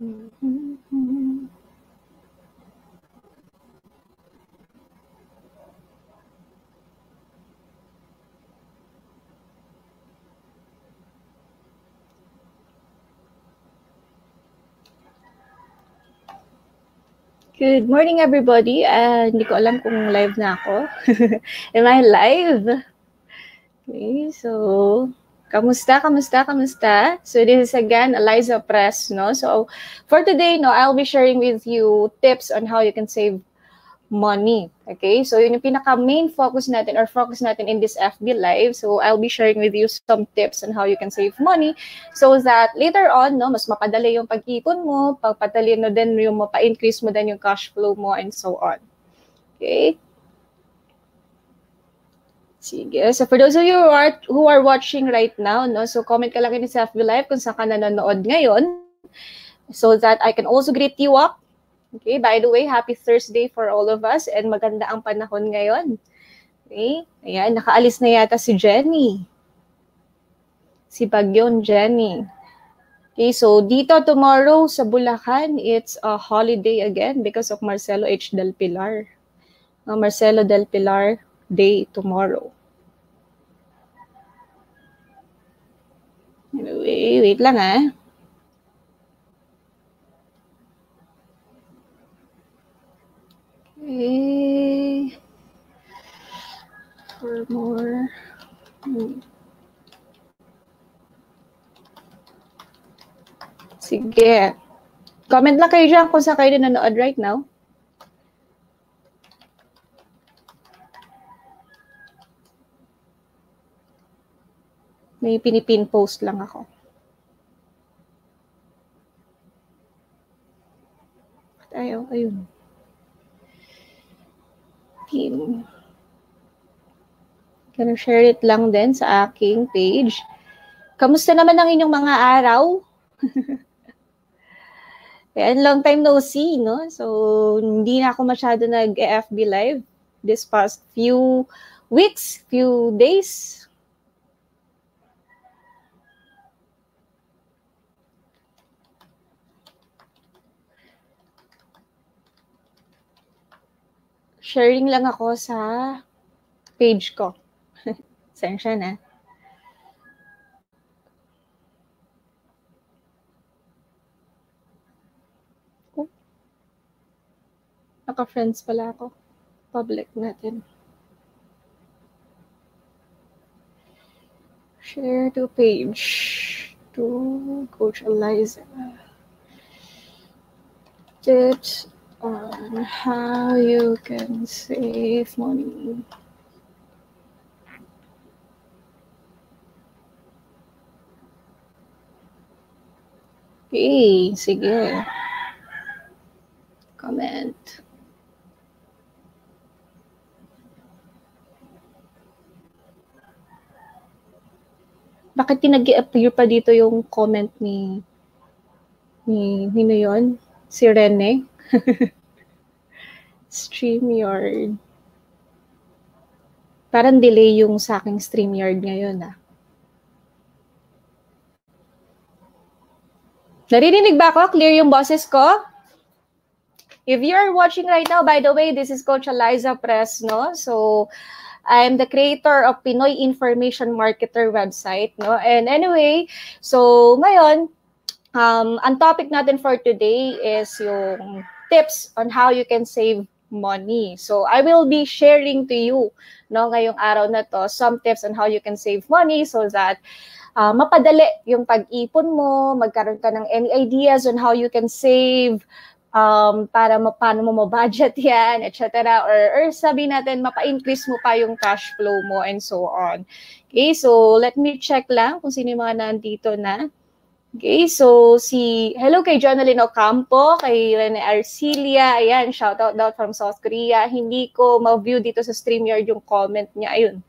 Good morning, everybody. Hindi ko alam kung live na ako. Am I live? Okay, so kamusta? So this is again Eliza Press, no? So for today, no, I'll be sharing with you tips on how you can save money. Okay, so yun yung pinaka-main focus natin in this FB Live. So I'll be sharing with you some tips on how you can save money so that later on, no, mas mapadali yung pag-ipon mo, pagpatalino din yung mapa-increase mo din yung cash flow mo and so on. Okay? Sige. So for those of you who are watching right now, no, so comment ka lang in sa FB Live kung saan ka nanonood ngayon so that I can also greet you up. Okay, by the way, happy Thursday for all of us and maganda ang panahon ngayon. Okay, ayan, nakaalis na yata si Jenny. Si Bagyon Jenny. Okay, so dito tomorrow sa Bulacan, it's a holiday again because of Marcelo H. Del Pilar. Marcelo Del Pilar Day tomorrow. Anyway, wait lang ah. Okay. For more. Sige. Comment lang kayo dyan kung saan kayo nanonood right now. May pinipin post lang ako. Ayaw, ayun. Pin. Gonna share it lang din sa aking page. Kamusta naman ang inyong mga araw? Ayan, long time no see, no? So, hindi na ako masyado nag-FB live this past few weeks, few days. Sharing lang ako sa page ko. Sensya na. Naka-friends pala ako. Public natin. Share to page to Coach Eliza. Tips on how you can save money. Okay, sige. Comment. Bakit nag-appear pa dito yung comment ni Nino yun? Si Rene? StreamYard. Parang delay yung sa aking StreamYard ngayon ah. Naririnig ba ako? Clear yung boses ko? If you are watching right now, by the way, this is Coach Eliza Press, no? So, I'm the creator of Pinoy Information Marketer website, no? And anyway, so ngayon, ang topic natin for today is yung tips on how you can save money. So I will be sharing to you, no, ngayong araw na to, some tips on how you can save money so that mapadali yung pag-ipon mo, magkaroon ka ng any ideas on how you can save, para paano mo ma-budget yan, etc. Or sabi natin, mapa-increase mo pa yung cash flow mo and so on. Okay, so let me check lang kung sino yung mga nandito na. Okay, so hello kay Jonalyn Ocampo, kay Rene Arcilia, ayan, shout out from South Korea. Hindi ko ma-view dito sa StreamYard yung comment niya, ayun.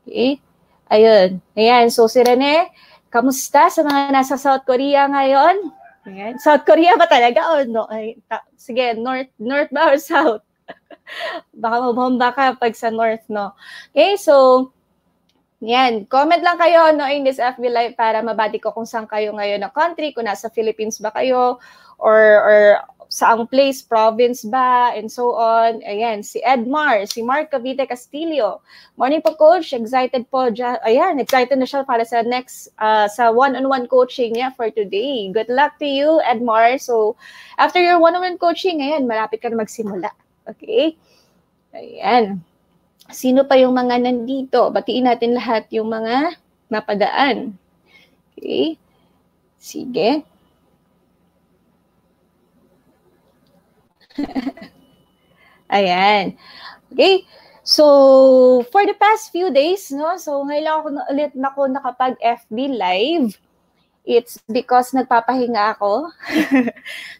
Okay, ayun. Ayan, so si Rene, kamusta sa mga nasa South Korea ngayon? Ayan. South Korea ba talaga? O no? Ay, sige, north ba or south? Baka mabomba ka pag sa north, no? Okay, so Yan, comment lang kayo no in this FB Live para mabati ko kung saan kayo ngayon na country, kung nasa Philippines ba kayo or saang place, province ba, and so on. Ayan, si Edmar, si Mark Cavite Castillo. Morning po, Coach. Excited po. Ayan, excited na siya para sa next, sa one-on-one coaching niya for today. Good luck to you, Edmar. So, after your one-on-one coaching, ayan, malapit ka na magsimula. Okay? Ayan. Sino pa yung mga nandito? Batiin natin lahat yung mga napadaan. Okay? Sige. Ayan. Okay? So, for the past few days, no? So, ngayon lang ako ulit nakapag-FB live. It's because nagpapahinga ako.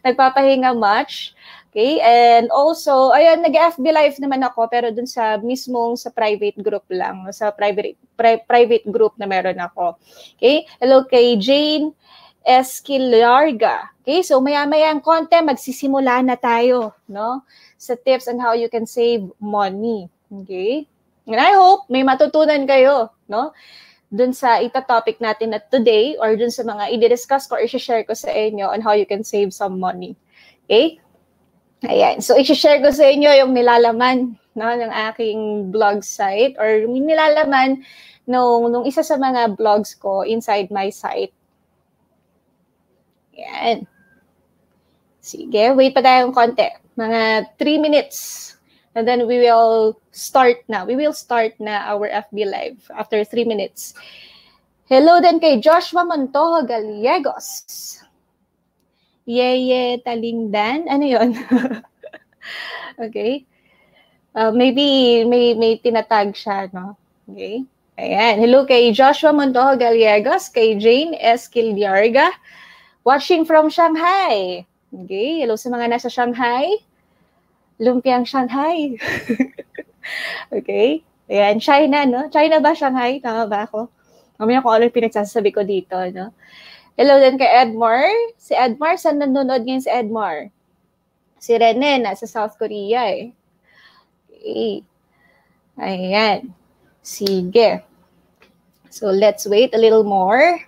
Nagpapahinga much. Okay, and also, ayan, nag-FB live naman ako, pero dun sa mismong sa private group lang, sa private group na meron ako. Okay, hello kay Jane Esquilarga. Okay, so maya-maya ang konti, magsisimula na tayo, no? Sa tips on how you can save money. Okay, and I hope may matutunan kayo, no? Dun sa ita-topic natin na today, or dun sa mga i-discuss ko or i-share ko sa inyo on how you can save some money. Okay? Ayan. So, i-share ko sa inyo yung nilalaman, no, ng aking blog site or nilalaman nung isa sa mga blogs ko inside my site. Ayan. Sige, wait pa tayong konti. Mga 3 minutes. And then we will start na. We will start na our FB Live after 3 minutes. Hello din kay Joshua Montojo Gallegos. Yeye Talingdan. Ano yun? Okay. Maybe may tinatag siya, no? Okay. Ayan. Hello kay Joshua Montojo Gallegos, kay Jane Esquilarga, watching from Shanghai. Okay. Hello sa mga nasa Shanghai. Lumpiang Shanghai. Okay. Ayan. China, no? China ba Shanghai? Tama ba ako? Mamaya kung ano yung pinagsasabi ko dito, no? Hello din kay Edmar. Si Edmar, saan nanonood ngayon si Edmar? Si Rene, nasa South Korea eh. Okay. Ayan. Sige. So, let's wait a little more.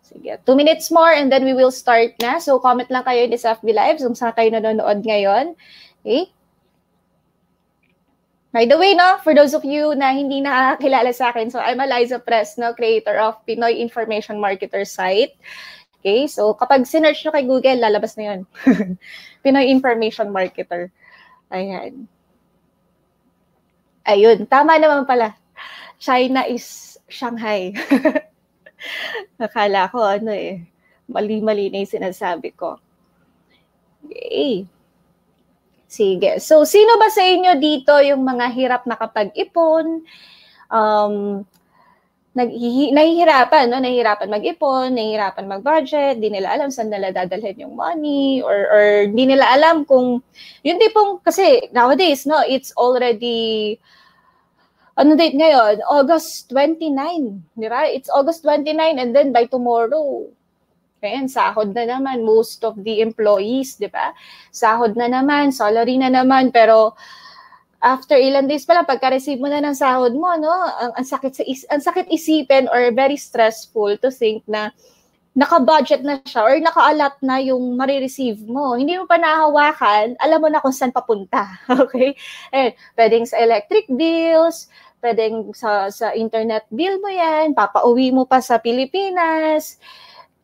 Sige. 2 minutes more and then we will start na. So, comment lang kayo in this FB Live kung saan kayo nanonood ngayon. Okay. By the way, no, for those of you na hindi nakakilala sa akin, so I'm Eliza Press, no, creator of Pinoy Information Marketer site. Okay, so kapag sinearch nyo kay Google, lalabas na yun. Pinoy Information Marketer. Ayan. Ayun, tama naman pala. China is Shanghai. Nakala ko, ano eh, mali-mali na yung sinasabi ko. Okay. Sige. So, sino ba sa inyo dito yung mga hirap nakapag-ipon? Nahihirapan, no? Nahihirapan mag-ipon, nahihirapan mag-budget, di nila alam saan nila dadalhin yung money, or di nila alam kung, yung tipong, kasi nowadays, no, it's already, ano date ngayon? August 29, di ba? It's August 29 and then by tomorrow, ayan, sahod na naman, most of the employees, di ba? Sahod na naman, salary na naman, pero after ilang days pala, pagka-receive mo na ng sahod mo, no? Ang sakit isipin or very stressful to think na naka-budget na siya or naka-allot na yung marireceive mo. Hindi mo pa nahawakan, alam mo na kung saan papunta. Okay? Eh, pwedeng sa electric bills, pwedeng sa internet bill mo yan, papauwi mo pa sa Pilipinas.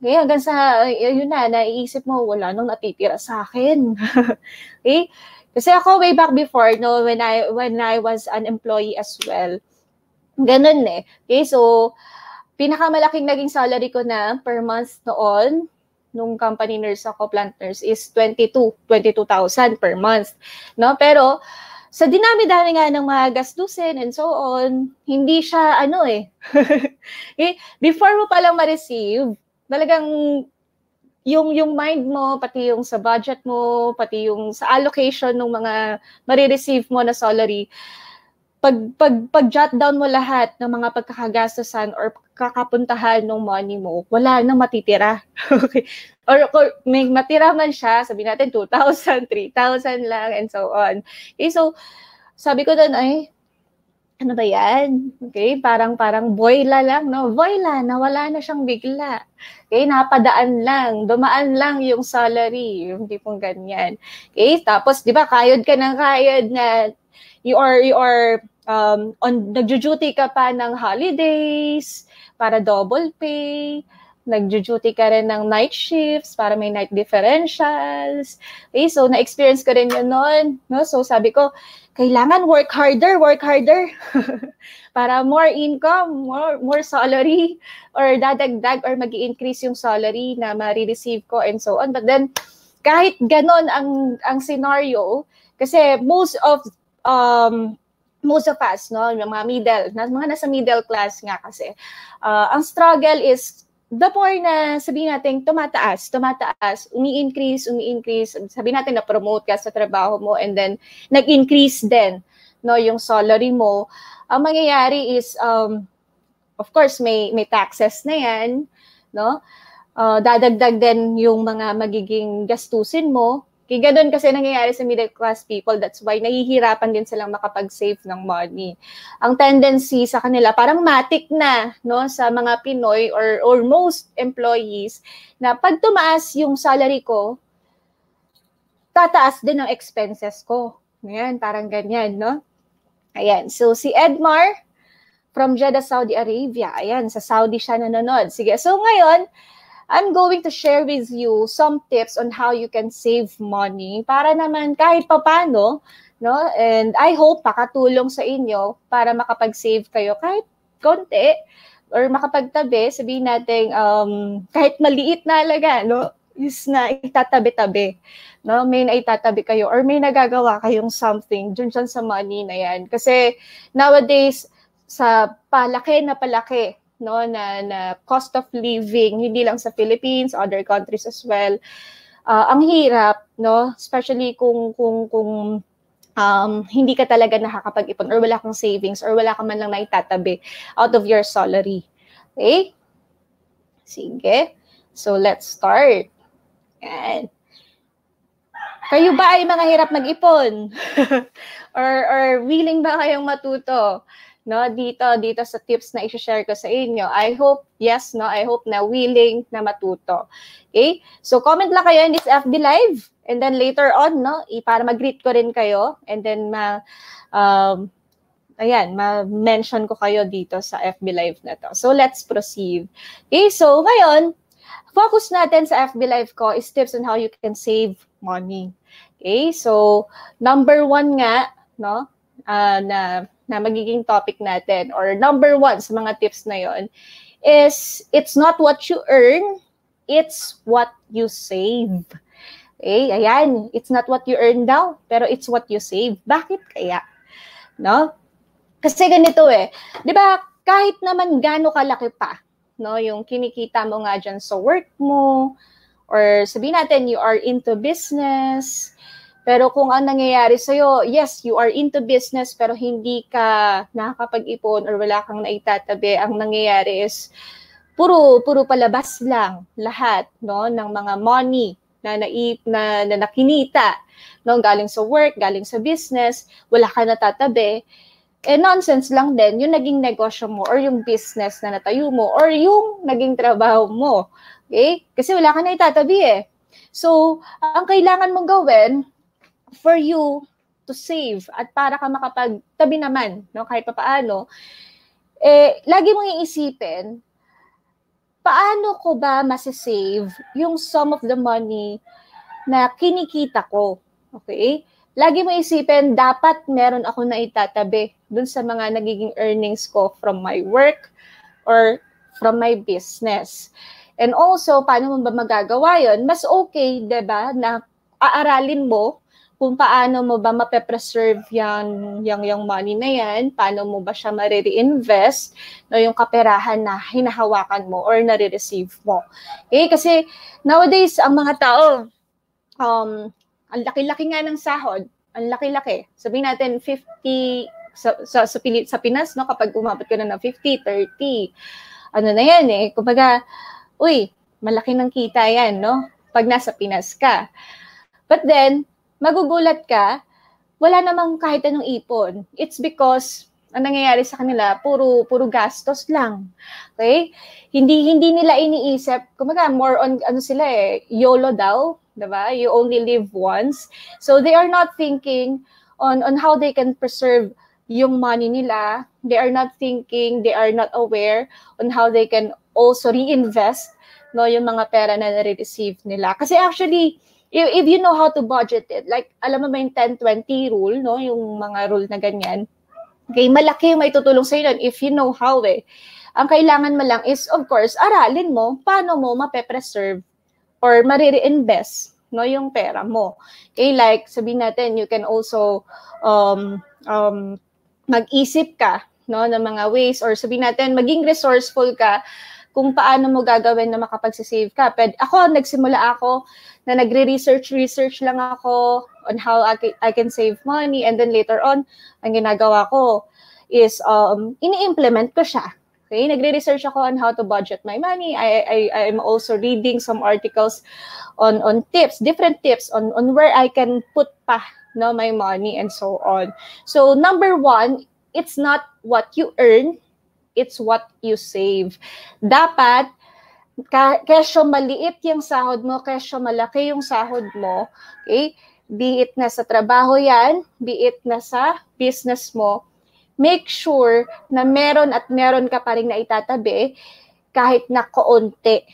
Okay, hanggang sa, yun na, naiisip mo, wala nang natitira sa akin. Okay? Kasi ako, way back before, no, when I was an employee as well, ganun eh. Okay, so, pinakamalaking naging salary ko na per month noon, nung company nurse ako, plant nurse, is 22,000 per month. No? Pero, sa dinami-dami nga ng mga gastusin and so on, hindi siya, ano eh. Okay? Before mo palang ma-receive, talagang yung mind mo, pati yung sa budget mo, pati yung sa allocation ng mga marireceive mo na salary, pag-jot down mo lahat ng mga pagkakagastusan or kakapuntahan ng money mo, wala nang matitira. Okay? Or may matira man siya, sabi natin 2,000, 3,000 lang, and so on. Okay, so sabi ko doon, ay, ano ba yan? Okay, parang boyla lang, no? Boyla, nawala na siyang bigla. Okay, napadaan lang, dumaan lang yung salary, yung tipong ganyan. Okay, tapos, di ba, kayod ka ng kayod na you are nagjo-duty ka pa ng holidays para double pay, nagjo-duty ka rin ng night shifts para may night differentials. Okay, so na-experience ko rin yun noon, no? So sabi ko, kailangan work harder para more income, more salary, or dadagdag or mag-i-increase yung salary na ma-receive ko and so on. But then, kahit ganon ang scenario, kasi most of us, no, yung mga nasa middle class nga kasi, ang struggle is the more na sabihin natin tumataas, umi-increase, sabihin natin na promote ka sa trabaho mo and then nag-increase din, no, yung salary mo. Ang mangyayari is of course may taxes na yan, no? Dadagdag din yung mga magiging gastusin mo. Kaya ganun kasi nangyayari sa middle class people. That's why nahihirapan din silang makapag-save ng money. Ang tendency sa kanila, parang matik na, no, sa mga Pinoy or most employees, na pag tumaas yung salary ko, tataas din ang expenses ko. Ayan, parang ganyan, no? Ayan, so si Edmar from Jeddah, Saudi Arabia. Ayan, sa Saudi siya nanonood. Sige, so ngayon, I'm going to share with you some tips on how you can save money para naman kahit papano, no? And I hope makatulong sa inyo para makapag-save kayo kahit konti or makapagtabi, sabihin natin kahit maliit na alaga, no? Is na itatabi-tabi, no? May naitatabi kayo or may nagagawa kayong something dun sa money na yan. Kasi nowadays, sa palaki, no, na cost of living, hindi lang sa Philippines, other countries as well. Ang hirap, no, especially kung hindi ka talaga nakakapag-ipon or wala kang savings or wala ka man lang naitatabi out of your salary. Okay? Sige. So let's start. Yan. Kayo ba ay mga hirap mag-ipon? or willing ba kayong matuto? No, dito sa tips na i-share ko sa inyo. I hope, yes, no, I hope na willing na matuto. Okay? So, comment lang kayo in this FB Live. And then later on, no, para mag-greet ko rin kayo. And then, ma-mention ko kayo dito sa FB Live na to. So, let's proceed. Okay? So, ngayon, focus natin sa FB Live ko is tips on how you can save money. Okay? So, number 1 nga, no, na magiging topic natin or number 1 sa mga tips na yon is it's not what you earn, it's what you save. Okay, ayan, it's not what you earn daw, pero it's what you save. Bakit kaya? No? Kasi ganito 'di ba, kahit naman gaano kalaki pa, no, yung kinikita mo nga diyan sa work mo or sabihin natin you are into business. Pero kung ang nangyayari sa'yo, yes, you are into business pero hindi ka nakakapag-ipon or wala kang naitatabi, ang nangyayari is puro palabas lang lahat, no, ng mga money na nakinita, no, galing sa work, galing sa business, wala ka natatabi. Nonsense lang din yung naging negosyo mo or yung business na natayo mo or yung naging trabaho mo. Okay? Kasi wala ka naitatabi So, ang kailangan mong gawin for you to save at para ka makapagtabi naman, no, kahit papaano, lagi mong iisipin, paano ko ba masasave yung sum of the money na kinikita ko? Okay? Lagi mong isipin, dapat meron ako na itatabi dun sa mga nagiging earnings ko from my work or from my business. And also, paano mo ba magagawa yun? Mas okay, diba, na aaralin mo kung paano mo ba mape-preserve yung money na yan, paano mo ba siya ma-reinvest, no, yung kaperahan na hinahawakan mo or nare-receive mo. Okay? Kasi nowadays, ang mga tao, ang laki-laki nga ng sahod, ang laki-laki. Sabihin natin 50 sa Pinas, no, kapag umabot ka na ng 50, 30, ano na yan kumbaga, uy, malaki ng kita yan, no, pag nasa Pinas ka. But then, magugulat ka, wala namang kahit anong ipon. It's because ang nangyayari sa kanila, puro gastos lang. Okay? Hindi nila iniisip, kumaga more on ano sila YOLO daw, 'di ba? You only live once. So they are not thinking on how they can preserve yung money nila. They are not thinking, they are not aware on how they can also reinvest no yung mga pera na nare-receive nila. Kasi actually, if you know how to budget it, like alam mo ba yung 10-20 rule, no? Yung mga rule na ganyan. Okay, malaki yung maitutulong sa iyo if you know how Ang kailangan mo lang is, of course, aralin mo paano mo mape-preserve or ma-reinvest no, yung pera mo. Okay, like sabihin natin, you can also mag-isip ka no, ng mga ways or sabihin natin, maging resourceful ka kung paano mo gagawin na makapag-save ka. Pero nagsimula ako na nagre-research lang ako on how I can save money, and then later on, ang ginagawa ko is ini-implement ko siya. Okay? Nagre-research ako on how to budget my money. I'm also reading some articles on tips, different tips on where I can put pa no, my money and so on. So number one, it's not what you earn, it's what you save. Dapat, kesyo maliit yung sahod mo, kesyo malaki yung sahod mo, okay? Be it na sa trabaho yan, be it na sa business mo, make sure na meron ka pa rin na itatabi kahit na kaunti,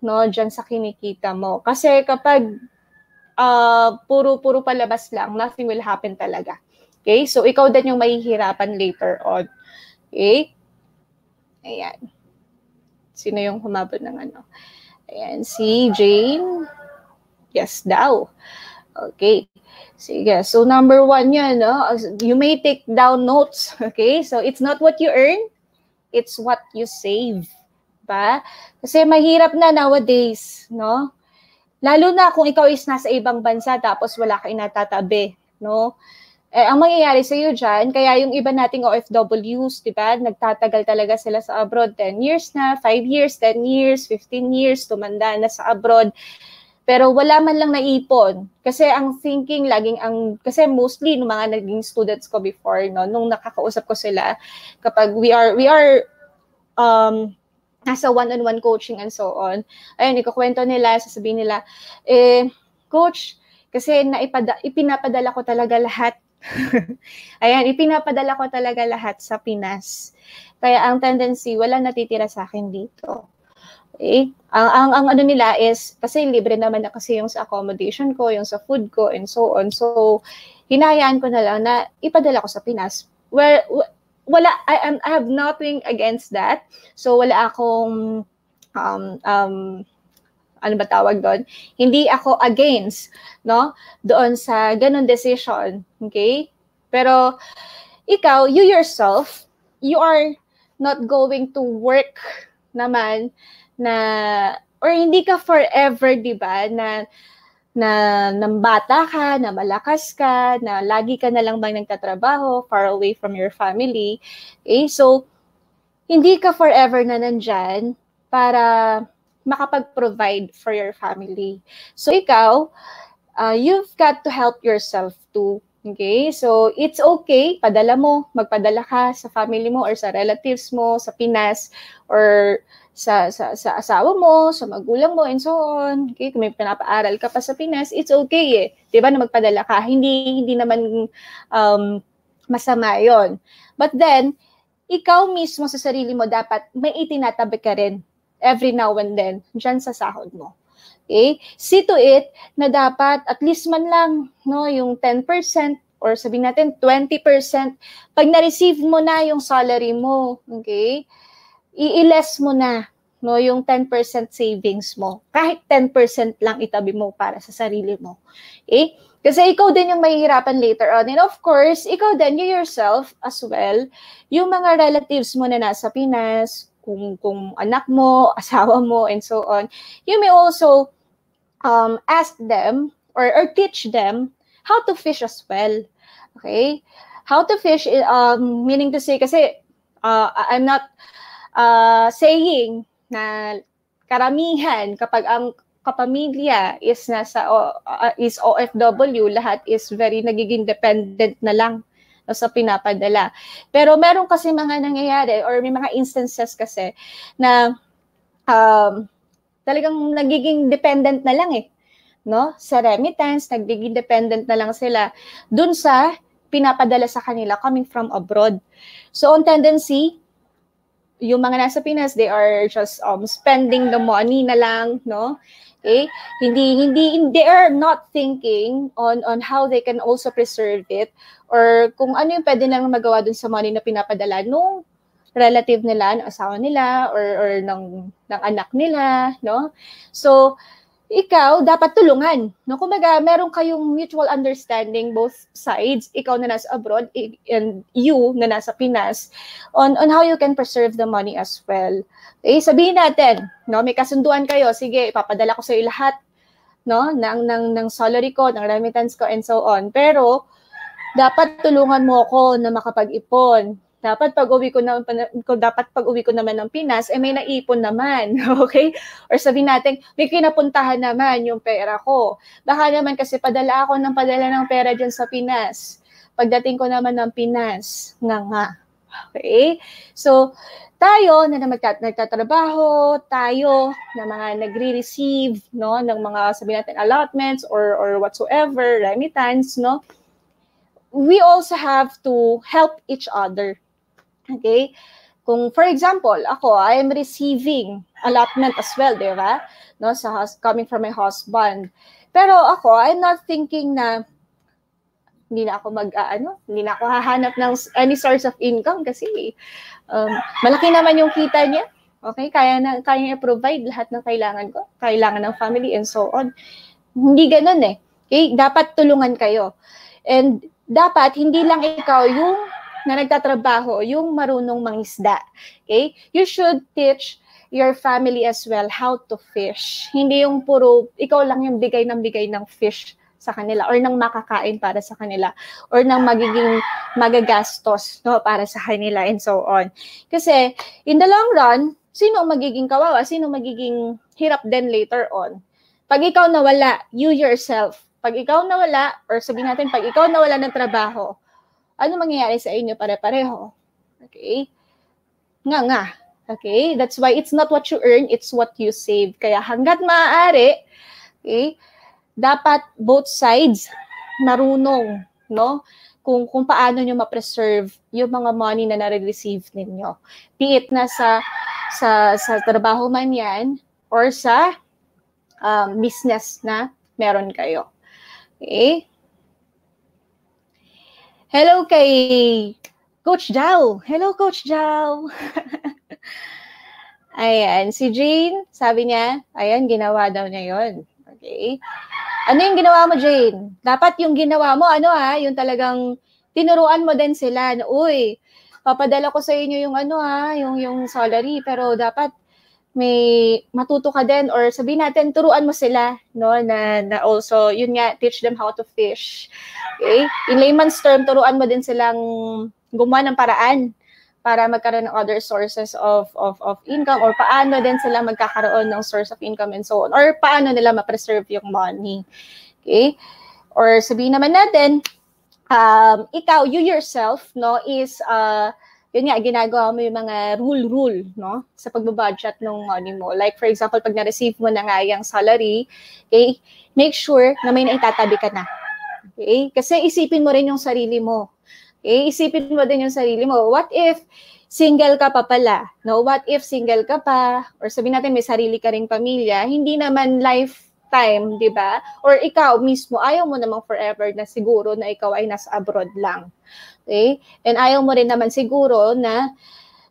no, dyan sa kinikita mo. Kasi kapag puro palabas lang, nothing will happen talaga. Okay? So, ikaw din yung mahihirapan later on. Okay? Ayan. Sino yung humabot ng ano? Ayan, si Jane. Yes daw. Okay. Sige. So, number one yan, no? You may take down notes. Okay? So, it's not what you earn, it's what you save. Ba? Kasi mahirap na nowadays, no? Lalo na kung ikaw is nasa ibang bansa tapos wala ka inatatabi, no? Ang mangyayari sa iyo dyan, kaya yung iba nating OFWs, di ba, nagtatagal talaga sila sa abroad, 10 years na, 5 years, 10 years, 15 years, tumanda na sa abroad. Pero wala man lang naipon. Kasi ang thinking, kasi mostly, nung mga naging students ko before, no, nung nakakausap ko sila, kapag we are nasa one-on-one coaching and so on, ayun, ikukwento nila, sasabihin nila, coach, kasi ipinapadala ko talaga lahat. Ayan, ipinapadala ko talaga lahat sa Pinas. Kaya ang tendency, wala natitira sa akin dito. Okay? Ang ano nila is, kasi libre naman na kasi yung sa accommodation ko, yung sa food ko, and so on. So, hinayaan ko na lang na ipadala ko sa Pinas. Where, wala, I have nothing against that. So, wala akong ano ba tawag doon? Hindi ako against, no? Doon sa ganun decision, okay? Pero ikaw, you yourself, you are not going to work naman na, or hindi ka forever, di ba, na bata ka, na malakas ka, na lagi ka na lang bang nagtatrabaho, far away from your family. Okay? So, hindi ka forever na nandyan para makapag-provide for your family. So, ikaw, you've got to help yourself too. Okay? So, it's okay, magpadala ka sa family mo or sa relatives mo, sa Pinas, or sa asawa mo, sa magulang mo, and so on. Okay? Kung may pinapaaral ka pa sa Pinas, it's okay Diba na magpadala ka? Hindi naman masama yon. But then, ikaw mismo sa sarili mo, dapat may itinatabi ka rin every now and then, dyan sa sahod mo. Okay? See to it na dapat at least man lang, no, yung 10% or sabihin natin 20%, pag na-receive mo na yung salary mo, okay, i-less mo na, no, yung 10% savings mo. Kahit 10% lang itabi mo para sa sarili mo. Okay? Kasi ikaw din yung mahihirapan later on. And of course, ikaw din, you yourself as well, yung mga relatives mo na nasa Pinas, kung anak mo, asawa mo, and so on, you may also ask them or teach them how to fish as well. Okay? How to fish, meaning to say, kasi I'm not saying na karamihan kapag ang kapamilya is is OFW, lahat is very nagiging dependent na lang sa pinapadala. Pero meron kasi mga nangyayari or may mga instances kasi na talagang nagiging dependent na lang no? Sa remittance, nagiging dependent na lang sila dun sa pinapadala sa kanila coming from abroad. So, on tendency, yung mga nasa Pinas, they are just spending the money na lang, no? Okay? They are not thinking on how they can also preserve it or kung ano yung pwede lang magawa dun sa money na pinapadala nung relative nila, ng asawa nila or ng anak nila, no? So, ikaw, dapat tulungan. No? Kumbaga, meron kayong mutual understanding, both sides, ikaw na nasa abroad and you na nasa Pinas, on how you can preserve the money as well. Okay, sabihin natin, no, may kasunduan kayo, sige, ipapadala ko sa iyo lahat, no, ng salary ko, ng remittance ko, and so on. Pero, dapat tulungan mo ako na makapag-ipon. Dapat pag-uwi ko naman ng Pinas, may naipon naman, okay? Or sabihin natin, may kinapuntahan naman yung pera ko. Baka naman kasi padala ng pera dyan sa Pinas. Pagdating ko naman ng Pinas, nga. Okay? So, tayo na nagtatrabaho, tayo na mga nagre-receive, no, ng mga sabihin natin allotments or whatsoever, remittance, no? We also have to help each other. Okay? Kung, for example, I am receiving allotment as well, di ba? No, coming from my husband. Pero I'm not thinking na hindi na ako hahanap ng any source of income kasi malaki naman yung kita niya. Okay? Kaya niya i-provide lahat ng kailangan ng family and so on. Hindi ganun Okay? Dapat tulungan kayo. And dapat hindi lang ikaw yung na nagtatrabaho, yung marunong mangisda. Okay? You should teach your family as well how to fish. Hindi yung puro ikaw lang yung bigay ng fish sa kanila or ng makakain para sa kanila or ng magiging magagastos, no, para sa kanila and so on. Kasi in the long run, sino ang magiging kawawa? Sino magiging hirap din later on? Pag ikaw nawala, you yourself, pag ikaw nawala, or sabihin natin, pag ikaw nawala ng trabaho, ano mangyayari sa inyo pare-pareho? Okay? Nga. Okay? That's why it's not what you earn, it's what you save. Kaya hanggat maaari, okay, dapat both sides marunong, no? Kung paano nyo ma-preserve yung mga money na nare-receive ninyo. Be it na sa trabaho man yan or sa business na meron kayo. Okay? Hello kay Coach Jao. Hello, Coach Jao. Ayan, si Jane, sabi niya, ayan, ginawa daw niya yun. Okay. Ano yung ginawa mo, Jane? Dapat yung ginawa mo, yung talagang tinuruan mo din sila na, uy, papadala ko sa inyo yung yung salary, pero dapat may matuto ka din or sabihin natin turuan mo sila, no, na also yun nga, teach them how to fish. Okay? In layman's term, turuan mo din silang gumawa ng paraan para magkaroon ng other sources of income or paano din sila magkakaroon ng source of income and so on or paano nila ma-preserve yung money. Okay? Or sabihin naman natin, ikaw, you yourself, no, is yun nga, ginagawa mo yung mga rule, no, sa pagbabudget ng money mo. Like, for example, pag na-receive mo na nga yung salary, okay, make sure na may naitatabi ka na. Okay? Kasi isipin mo rin yung sarili mo. Okay? Isipin mo din yung sarili mo. What if single ka pa pala? No? What if single ka pa? Or sabihin natin may sarili ka ring pamilya, hindi naman lifetime, di ba? Or ikaw mismo, ayaw mo namang forever na siguro na ikaw ay nasa abroad lang. Okay? And ayaw mo rin naman siguro na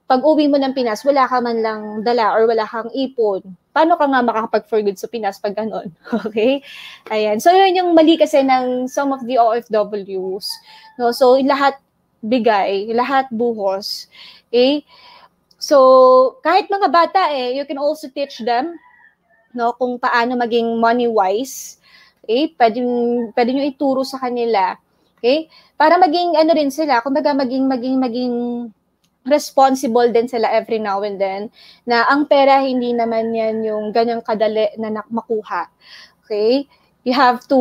pag uwi mo ng Pinas, wala ka man lang dala or wala kang ipon. Paano ka nga makakapag-for good sa Pinas pag ganon? Okay? Ayan. So, yun yung mali kasi ng some of the OFWs. No? So, lahat bigay, lahat buhos. Okay? So, kahit mga bata you can also teach them, no, kung paano maging money-wise. Okay? Pwede nyo ituro sa kanila. Okay? Para maging rin sila, kumbaga maging responsible din sila every now and then na ang pera hindi naman yan yung ganyang kadali na makuha. Okay? You have to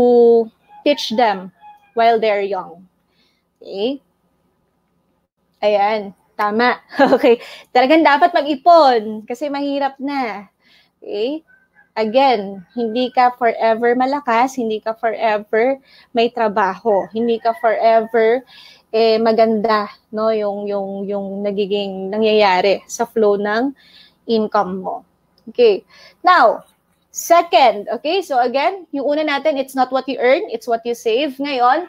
teach them while they're young. Okay? Ayan, tama. Okay. Talagang dapat mag-ipon kasi mahirap na. Okay? Again, hindi ka forever malakas, hindi ka forever may trabaho, hindi ka forever maganda, no, yung nagiging nangyayari sa flow ng income mo. Okay. Now, second, okay? So again, yung una natin, it's not what you earn, it's what you save. Ngayon,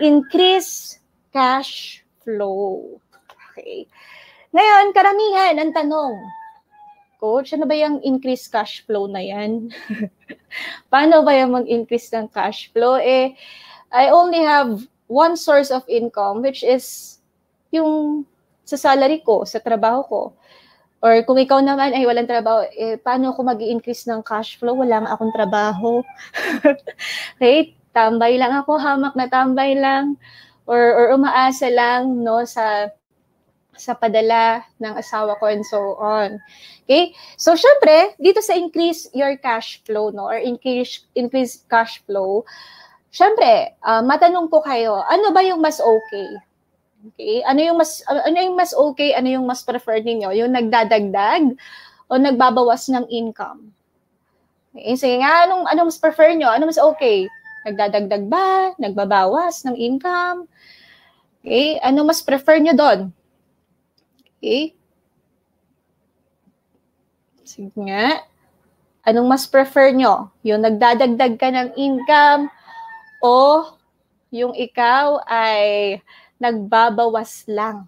increase cash flow. Okay. Ngayon, karamihan ang tanong, Coach, ano ba yung increase cash flow na yan? Paano ba yung mag-increase ng cash flow? I only have one source of income, which is yung sa salary ko, sa trabaho ko. Or kung ikaw naman ay walang trabaho, paano ako mag-increase ng cash flow? Wala nga akong trabaho. Okay? Tambay lang ako, hamak na tambay lang. Or umaasa lang, no, sa padala ng asawa ko and so on. Okay? So, syempre, dito sa increase your cash flow, no, or increase cash flow, syempre, matanong ko kayo, ano ba yung mas okay? Okay? Ano yung mas okay, ano yung mas preferred niyo? Yung nagdadagdag o nagbabawas ng income? Okay? Sige nga, anong mas prefer niyo? Ano mas okay? Nagdadagdag ba? Nagbabawas ng income? Okay? Ano mas prefer niyo doon? Okay? Sige nga. Anong mas prefer nyo? Yung nagdadagdag ka ng income o yung ikaw ay nagbabawas lang?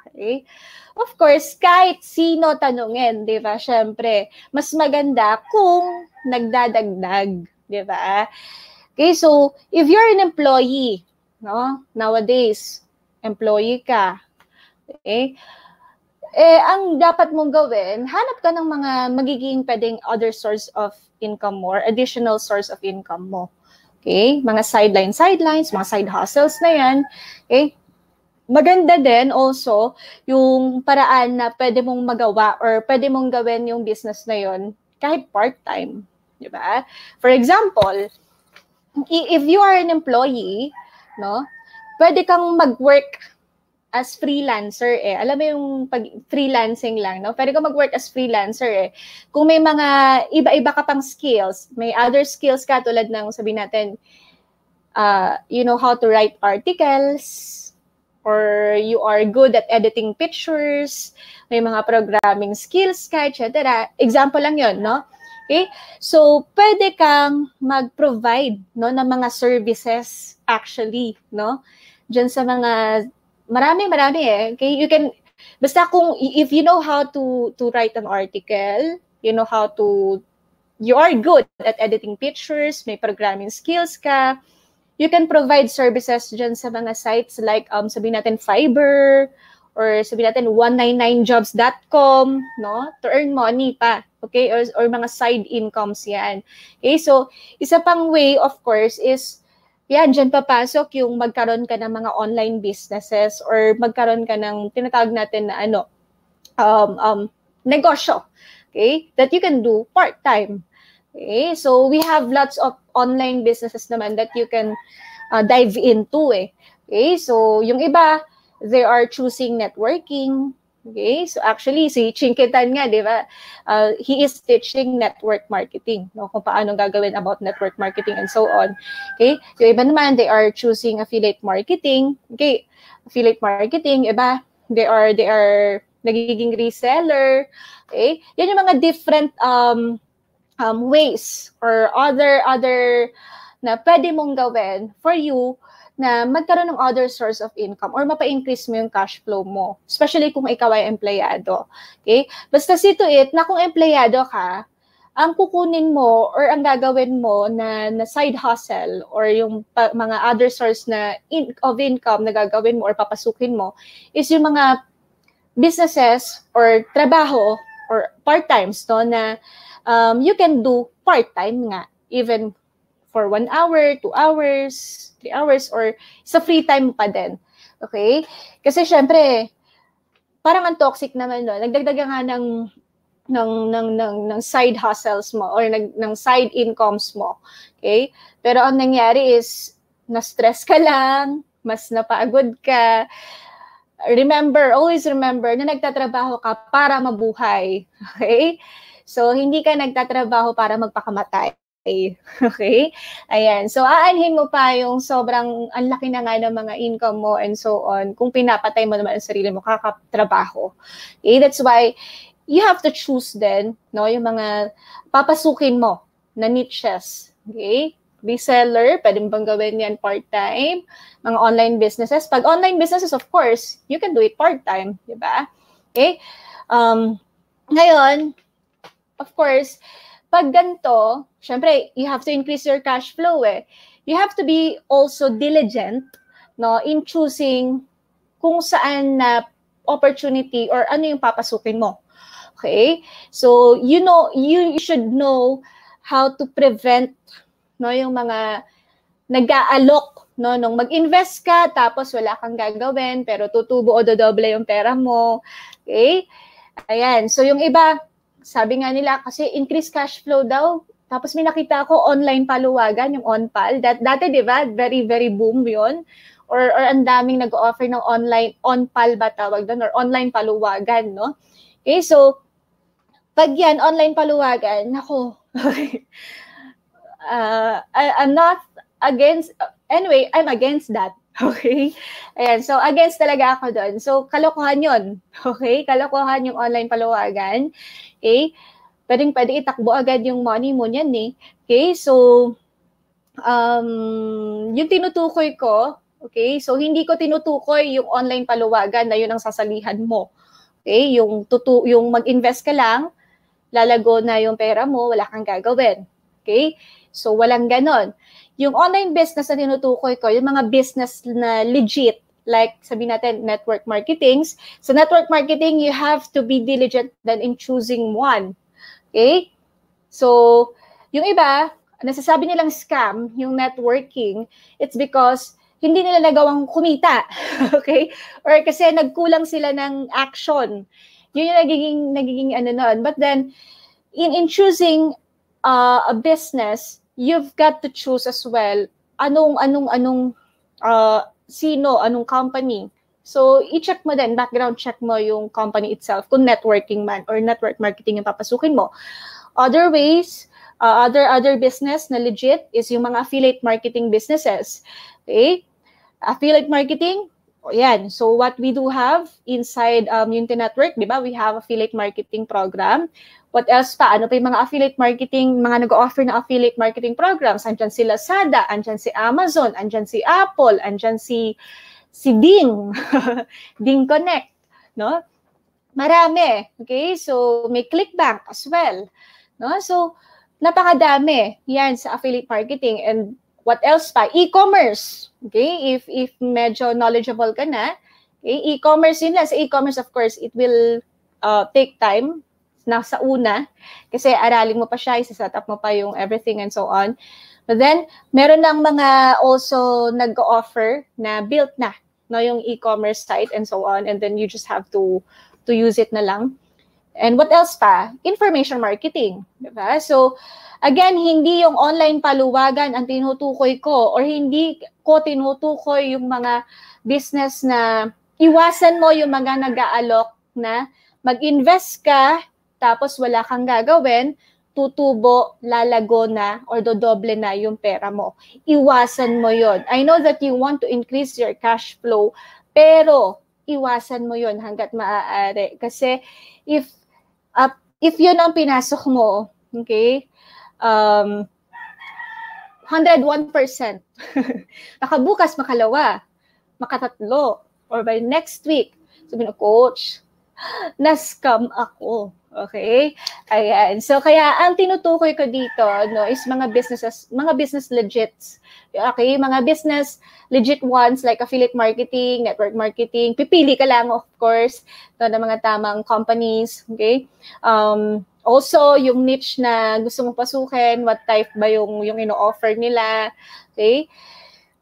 Okay? Of course, kahit sino tanungin, di ba? Siyempre, mas maganda kung nagdadagdag, di ba? Okay, so if you're an employee, no? Nowadays, employee ka, okay? Ang dapat mong gawin, hanap ka ng mga magiging pwedeng other source of income mo or additional source of income mo. Okay? Mga sidelines, mga side hustles na yan. Okay? Maganda din also yung paraan na pwede mong magawa or pwede mong gawin yung business na yon kahit part-time. Diba? For example, if you are an employee, no, pwede kang mag-work as freelancer Alam mo yung freelancing lang, no? Pwede ka mag-work as freelancer Kung may mga iba-iba ka pang skills, may other skills ka tulad ng sabihin natin, you know how to write articles, or you are good at editing pictures, may mga programming skills ka, etc. Example lang yon, no? Okay? So, pwede kang mag-provide, no, ng mga services actually, no? Diyan sa mga marami okay, you can basta kung if you know how to write an article, you are good at editing pictures, may programming skills ka, you can provide services dyan sa mga sites like sabihin natin Fiverr or sabihin natin 199jobs.com, no, to earn money pa, okay, or mga side incomes yan. Okay, so isa pang way of course is yan, dyan papasok yung magkaroon ka ng mga online businesses or magkaroon ka ng tinatawag natin na negosyo, okay, that you can do part-time. Okay, so we have lots of online businesses naman that you can dive into Okay, so yung iba, they are choosing networking. Okay, so actually si Chinkitan nga, di ba? He is teaching network marketing, no? Kung paano gagawin about network marketing and so on. Okay, yung iba naman, they are choosing affiliate marketing. Okay, affiliate marketing, iba, they are nagiging reseller. Okay, yan yung mga different ways or other na pwede mong gawin for you na magkaroon ng other source of income or mapa-increase mo yung cash flow mo, especially kung ikaw ay empleyado. Okay? Basta see to it na kung empleyado ka, ang kukunin mo or ang gagawin mo na side hustle or yung mga other source na of income na gagawin mo or papasukin mo is yung mga businesses or trabaho or part-times, no, na you can do part-time nga, even for 1 hour, 2 hours, 3 hours, or sa free time pa din. Okay? Kasi syempre, parang ang toxic naman, no? Nagdagdag nga ng side hustles mo or ng side incomes mo. Okay? Pero ang nangyari is, na-stress ka lang, mas napagod ka, always remember na nagtatrabaho ka para mabuhay. Okay? So, hindi ka nagtatrabaho para magpakamatay. Okay? Ayan. So, aanhin mo pa yung sobrang ang laki na nga ng mga income mo and so on kung pinapatay mo naman ang sarili mo kakatrabaho. Okay? That's why you have to choose then, no, yung mga papasukin mo na niches. Okay? Reseller, pwede mo bang gawin yan part-time? Mga online businesses. Pag online businesses, of course, you can do it part-time. Diba? Okay? Ngayon, of course, pag ganito, syempre, you have to increase your cash flow eh. You have to be also diligent, no, in choosing kung saan na opportunity or ano yung papasukin mo. Okay? So, you should know how to prevent, no, yung mga nag-aalok, no, nung mag-invest ka tapos wala kang gagawin pero tutubo o dodoble yung pera mo. Okay? Ayan. So, yung iba, sabi nga nila, kasi increase cash flow daw. Tapos may nakita ako online paluwagan, yung OnPal. Dati, di ba, very, very boom yun. Or ang daming nag-offer ng online, OnPal ba tawag doon? Or online paluwagan, no? Okay, so, pag yan, online paluwagan, nako, I'm not against, anyway, I'm against that. Okay? Ayan, so against talaga ako doon. So, kalokohan yun. Okay? Kalokohan yung online paluwagan. Okay? Pwede itakbo agad yung money mo niyan eh. Okay? So, yung tinutukoy ko, okay? So, hindi ko tinutukoy yung online paluwagan na yun ang sasalihan mo. Okay? Yung mag-invest ka lang, lalago na yung pera mo, wala kang gagawin. Okay? So, walang ganon. Yung online business na tinutukoy ko, yung mga business na legit, like sabihin natin, network marketing. So, network marketing, you have to be diligent then in choosing one. Okay? So, yung iba, nasasabi nilang scam, yung networking, it's because hindi nila nagawang kumita. Okay? Or kasi nagkulang sila ng action. Yun yung nagiging ano nun. But then, in choosing a business, you've got to choose as well anong company. So, i-check mo din, background check mo yung company itself, kung networking man or network marketing yung papasukin mo. Other ways, other business na legit is yung mga affiliate marketing businesses. Okay? Affiliate marketing, yan. So, what we do have inside Unity Network, di ba? We have affiliate marketing program. What else pa? Ano pa yung mga affiliate marketing, mga nag-offer na affiliate marketing programs? Andyan si Lazada, andyan si Amazon, andyan si Apple, andyan si Ding, Ding Connect, no? Marami, okay? So, may ClickBank as well, no? So, napakadami yan sa affiliate marketing. And what else pa? E-commerce, okay? If medyo knowledgeable ka na, okay? E-commerce yun lang. Sa e-commerce, of course, it will take time na sa una, kasi aralin mo pa siya, isa-set up mo pa yung everything and so on. But then, meron ng mga also nag-offer na built na, no, yung e-commerce site and so on, and then you just have to use it na lang. And what else pa? Information marketing, diba? So, again, hindi yung online paluwagan ang tinutukoy ko, or hindi ko tinutukoy yung mga business na iwasan mo yung mga nag-aalok na mag-invest ka, tapos wala kang gagawin, tutubo, lalago na, or dodoble na yung pera mo. Iwasan mo yon. I know that you want to increase your cash flow, pero iwasan mo yon hanggat maaari. Kasi if yun ang pinasok mo, okay, 101%, nakabukas, makalawa, makatatlo, or by next week, sabihin ko, coach, na-scam ako. Okay? Ayan. So, kaya ang tinutukoy ko dito, no, is mga business legits. Okay? Mga business legit ones like affiliate marketing, network marketing. Pipili ka lang, of course, no, ng mga tamang companies. Okay? Also, yung niche na gusto mong pasukin, what type ba yung ino-offer nila. Okay?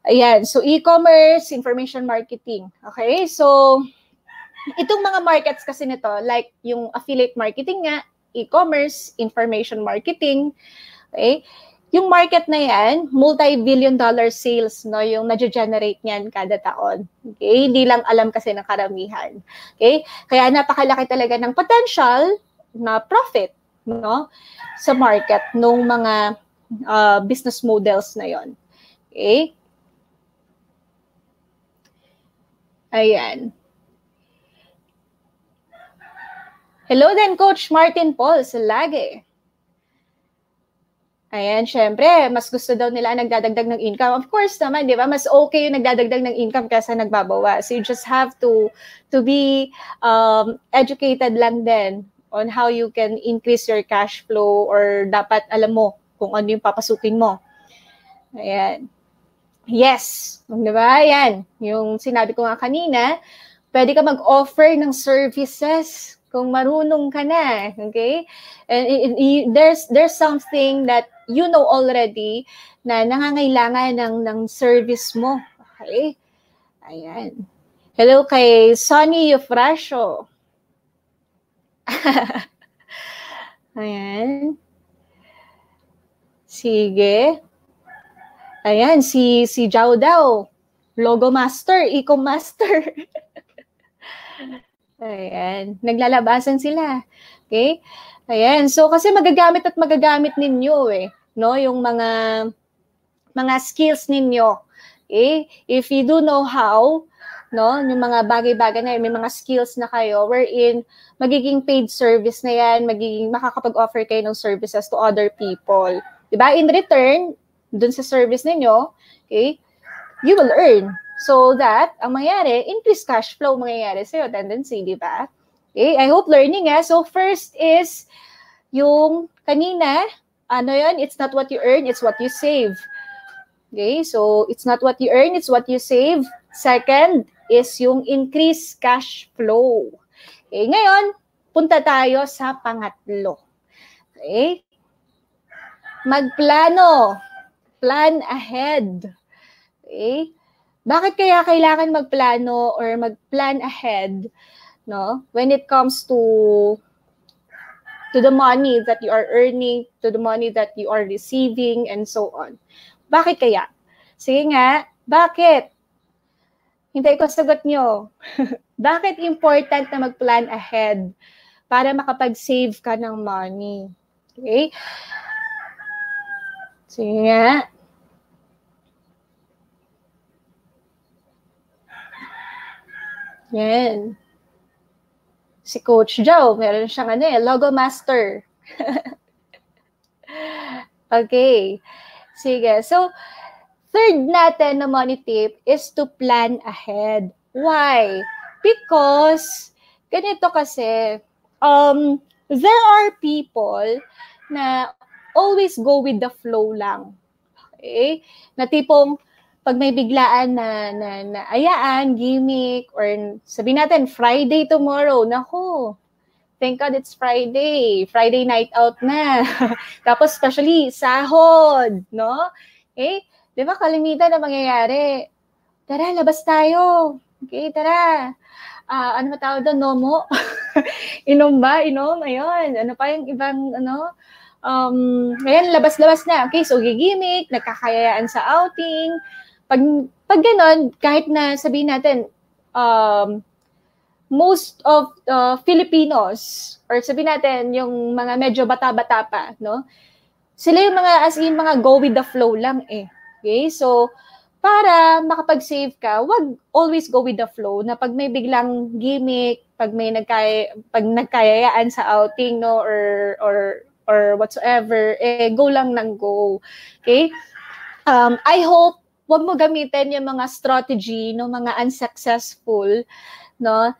Ayan. So, e-commerce, information marketing. Okay? So, itong mga markets kasi nito, like yung affiliate marketing nga, e-commerce, information marketing, okay? yung market na yan, multi-billion dollar sales, no, yung na-generate niyan kada taon. Okay? Hindi lang alam kasi ng karamihan. Okay? Kaya napakalaki talaga ng potential na profit, no, sa market nung mga business models na yon. Okay? Ayan. Hello din, Coach Martin Paul sa Lage. Ayan, syempre, mas gusto daw nila nagdadagdag ng income. Of course naman, di ba? Mas okay yung nagdadagdag ng income kaysa nagbabawas. So you just have to be educated lang din on how you can increase your cash flow or dapat alam mo kung ano yung papasukin mo. Ayan. Yes, di ba? Ayan, yung sinabi ko nga kanina, pwede ka mag-offer ng services kung marunong ka na, okay? And there's something that you know already na nangangailangan ng service mo, okay? Ayan. Hello kay Sonny Eufrasio. Ayan. Sige. Ayan, si Jao daw. Logo Master, Eco Master. Ayan, naglalabasan sila. Okay? Ayan, so kasi magagamit at magagamit ninyo no, yung mga skills ninyo. Okay? If you do know how, no, yung mga bagay-bagay na may mga skills na kayo wherein magiging paid service na yan, magiging makakapag-offer kayo ng services to other people. 'Di ba? In return, dun sa service ninyo, okay, you will earn. So that, ang mangyayari, increased cash flow mangyayari sa'yo, tendency, di ba? Okay, I hope learning So first is, yung kanina, ano yun? It's not what you earn, it's what you save. Okay, so it's not what you earn, it's what you save. Second is yung increased cash flow. Okay, ngayon, punta tayo sa pangatlo. Okay? Magplano. Plan ahead. Okay? Bakit kaya kailangan magplano or mag-plan ahead, no? When it comes to the money that you are earning, to the money that you are receiving, and so on. Bakit kaya? Sige nga, bakit? Hintay ko sagot nyo. Bakit important na mag-plan ahead para makapag-save ka ng money? Okay? Sige nga. Yan. Si Coach Joe, meron siyang Logo Master. Okay. Sige. So, third natin na money tip is to plan ahead. Why? Because, ganito kasi, there are people na always go with the flow lang. Okay? Na tipong, pag may biglaan na ayaan, gimmick, or sabihin natin, Friday tomorrow, naku, thank God it's Friday. Friday night out na. Tapos especially, sahod, no? Okay? Di ba, kalimitan na mangyayari, tara, labas tayo. Okay, tara. Ano ba tawag doon? Nomo? Inom ba? Inom? Ayun. Ano pa yung ibang, ngayon, labas-labas na. Okay, so gigimik, nagkakayayaan sa outing. Pag ganon, kahit na sabihin natin, most of Filipinos, or sabihin natin, yung mga medyo bata-bata pa, no? Sila yung mga, as in, mga go with the flow lang Okay, so, para makapag-save ka, wag always go with the flow, na pag may biglang gimmick, pag may nagkayayaan sa outing, no, or whatsoever, go lang ng go. Okay? I hope wag mo gamitin yung mga strategy no mga unsuccessful, no?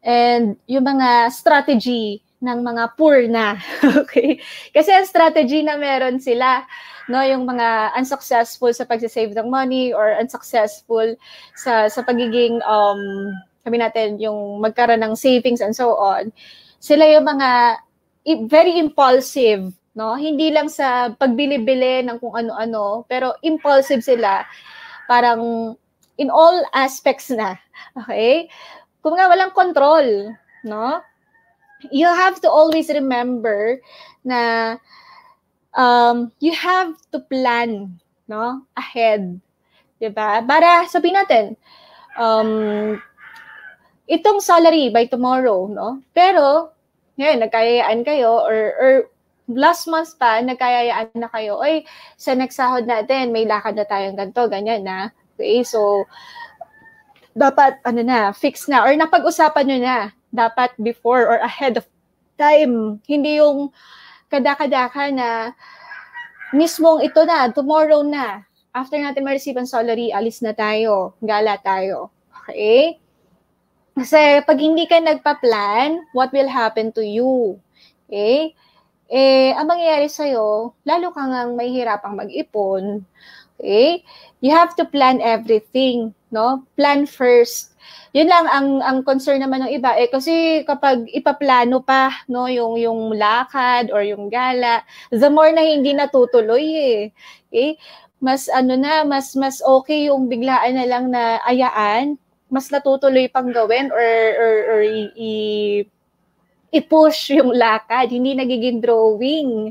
And yung mga strategy ng mga poor na. Okay? Kasi ang strategy na meron sila, no, yung mga unsuccessful sa pag-save ng money or unsuccessful sa pagiging sabi natin yung magkaroon ng savings and so on. Sila yung mga very impulsive, no? Hindi lang sa pagbili-bili ng kung ano-ano, pero impulsive sila. Parang in all aspects na. Okay? Kung nga walang control, no? You have to always remember na you have to plan, no, ahead, 'di ba? Para sabihin natin, itong salary by tomorrow, no? Pero ngayon nagkayayaan kayo or last month pa nagkayayaan na kayo, oy, sa next sahod natin may lakad na tayong ganito, ganyan na. Okay, so dapat fix na or napag-usapan nyo na dapat before or ahead of time. Hindi yung kada-kadaka na mismong ito na, tomorrow na. After natin ma-receive ang salary, alis na tayo, gala tayo. Okay? Kasi pag hindi ka nagpa-plan, what will happen to you? Okay? Ang mangyayari sa'yo, lalo kang mahihirapang mag-ipon. Okay? You have to plan everything, no? Plan first. Yun lang ang concern naman ng iba kasi kapag ipaplano pa, no, yung lakad or yung gala, the more na hindi natutuloy Okay? Mas mas okay yung biglaan na lang na ayaan, mas natutuloy pang gawin or i-push yung lakad, hindi nagiging drawing.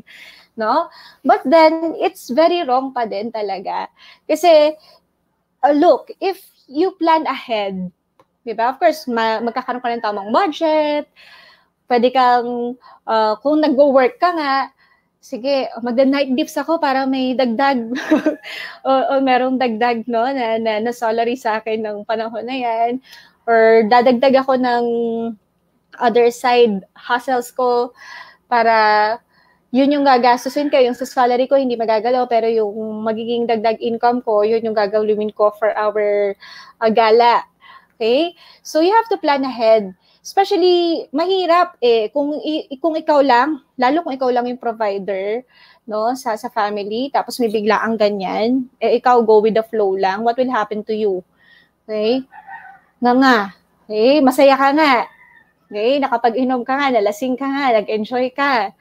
No? But then, it's very wrong pa din talaga. Kasi, look, if you plan ahead, diba? Of course, magkakaroon ka ng tamang budget, pwede kang, kung nag-work ka nga, sige, magda-night dips ako para may dagdag, o merong dagdag, no, na salary sa akin ng panahon na yan, or dadagdag ako ng other side hustles ko para yun yung gagastusin ko, yung sa salary ko hindi magagalaw, pero yung magiging dagdag income ko, yun yung gagawin ko for our gala. Okay? So you have to plan ahead. Especially, mahirap kung ikaw lang, lalo kung ikaw lang yung provider, no, sa family, tapos may biglaang ganyan, ikaw go with the flow lang, what will happen to you? Okay? Okay? Masaya ka nga. Okay? Nakapag-inom ka nga, nalasing ka nga, nag-enjoy ka.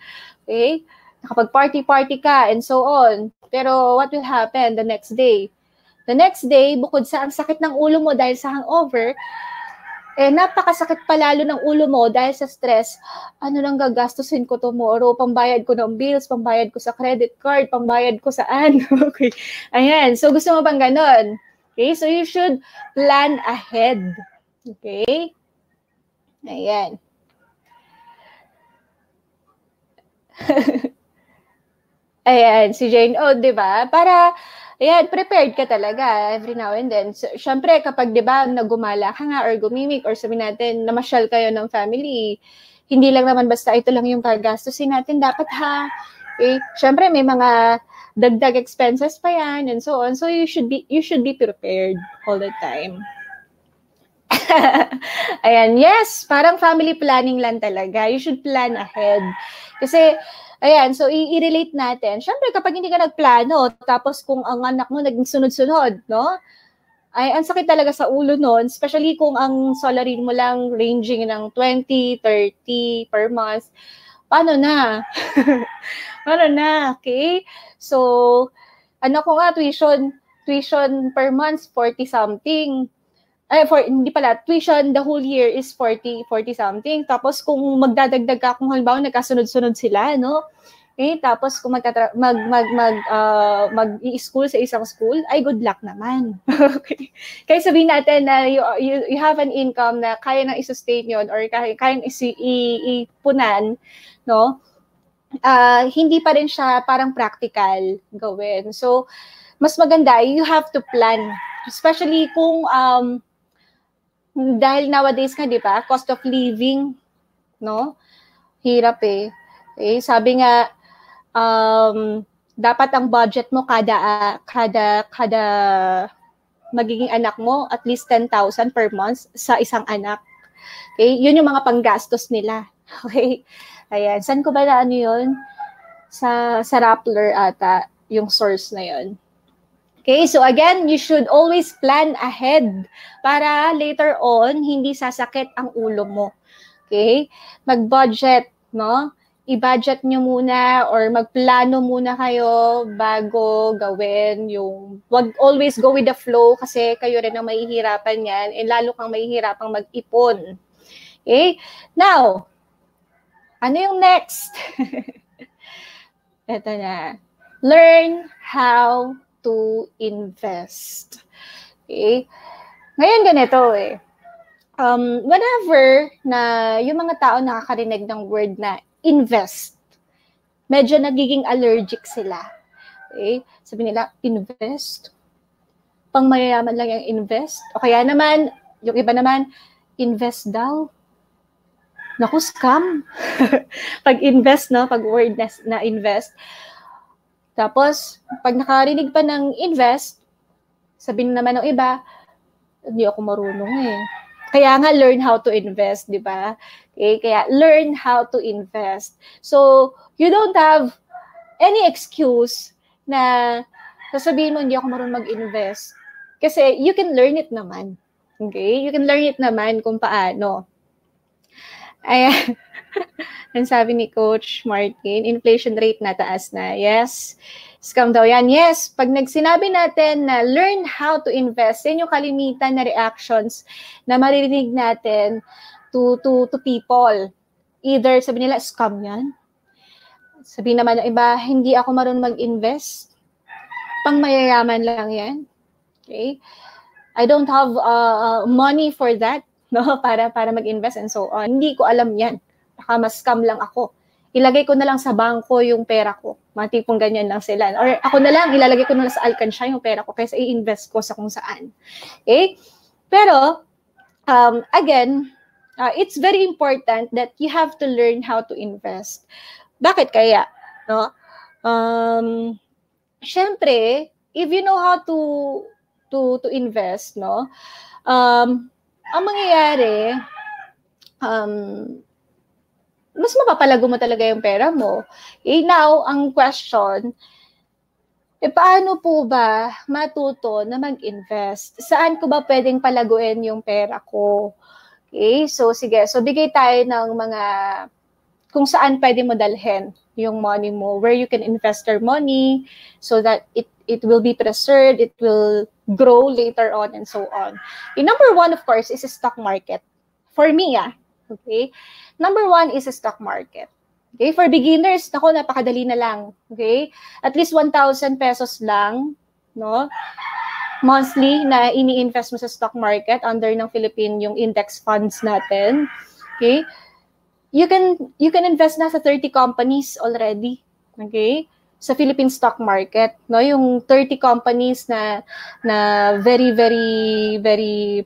Okay? Nakapag-party ka, and so on. Pero what will happen the next day? The next day, bukod sa ang sakit ng ulo mo dahil sa hangover, napakasakit pa lalo ng ulo mo dahil sa stress. Ano nang gagastusin ko tomorrow? Pambayad ko ng bills, pambayad ko sa credit card, pambayad ko saan? Okay. Ayan. So, gusto mo bang ganon? Okay? So, you should plan ahead. Okay? Ayan. Ayan, si Jane, di ba? Para, ayan, prepared ka talaga every now and then. So, syempre, kapag, di ba, nagumala ka nga or gumimik or sabihin natin, namasyal kayo ng family, hindi lang naman basta ito lang yung gagastusin natin. Dapat syempre, may mga dagdag expenses pa yan and so on. So, you should be prepared all the time. Ayan, yes, parang family planning lang talaga. You should plan ahead. Kasi, ayan, so i-relate natin. Siyempre, kapag hindi ka nagplano, tapos kung ang anak mo naging sunod-sunod, no? Ay, ang sakit talaga sa ulo nun, especially kung ang salary mo lang ranging ng 20, 30 per month. Paano na? Paano na? Okay? So, ko nga, tuition per month, 40 something. Hindi pala, tuition the whole year is 40 something. Tapos kung magdadagdag ka, kung halimbawa nagkasunod-sunod sila, no? Tapos kung mag-i-school sa isang school, ay good luck naman. Okay. Kaya sabihin natin na you have an income na kaya nang i-sustain yun or kaya nang ipunan, no? Hindi pa rin siya parang practical gawin. So, mas maganda, you have to plan. Especially kung dahil nowadays nga, di ba, cost of living, no? Hirap sabi nga, dapat ang budget mo kada magiging anak mo, at least 10,000 per month sa isang anak. Okay? Yun yung mga panggastos nila. Okay? Ayan. Saan ko ba na yun? Sa Rappler ata, yung source na yun. Okay, so again, you should always plan ahead para later on, hindi sasakit ang ulo mo. Okay? Mag-budget, no? I-budget nyo muna or magplano muna kayo bago gawin yung, wag always go with the flow kasi kayo rin ang mahihirapan yan and lalo kang mahihirapang mag-ipon. Okay? Now, ano yung next? Ito na. Learn how to invest. Okay? Ngayon ganito eh. Whenever na yung mga tao nakakarinig ng word na invest, medyo nagiging allergic sila. Okay? Sabi nila, invest? Pang mayayaman lang yung invest? O kaya naman, yung iba naman, invest daw. Naku, scam. Pag invest, no? Pag word na invest. Tapos, pag nakarinig pa ng invest, sabihin naman ng iba, hindi ako marunong eh. Kaya nga, learn how to invest, di ba? Okay? Kaya, learn how to invest. So, you don't have any excuse na sasabihin mo, hindi ako marunong mag-invest. Kasi, you can learn it naman. Okay? You can learn it naman kung paano. Ayan. Ang sabi ni Coach Martin, inflation rate na taas na. Yes. Scam daw yan. Yes. Pag nagsinabi natin na learn how to invest, yan yung kalimitan na reactions na maririnig natin to people. Either sabi nila, scam yan. Sabi naman ng iba, hindi ako marunong mag-invest. Pang mayayaman lang yan. Okay? I don't have money for that. No, para mag-invest and so on. Hindi ko alam yan. Baka mas scam lang ako. Ilagay ko na lang sa bangko yung pera ko. Mga tipong ganyan lang sila. Or ako na lang, ilalagay ko na lang sa alkansya yung pera ko kaysa i-invest ko sa kung saan. Okay? Pero, again, it's very important that you have to learn how to invest. Bakit kaya? No? Syempre, if you know how to invest, no? Ang mangyayari, mas mapapalago mo talaga yung pera mo. Now, ang question, paano po ba matuto na mag-invest? Saan ko ba pwedeng palaguin yung pera ko? Okay, so sige. So, bigay tayo ng mga kung saan pwede mo dalhin yung money mo, where you can invest your money so that it will be preserved, it will grow later on, and so on. Number one, of course, is the stock market. For me, okay? Number one is the stock market. Okay? For beginners, nako, napakadali na lang. Okay? At least 1,000 pesos lang, no? Monthly na ini-invest mo sa stock market under ng Philippine yung index funds natin. Okay? You can invest na sa 30 companies already. Okay? Sa Philippine stock market, no, yung 30 companies na very very very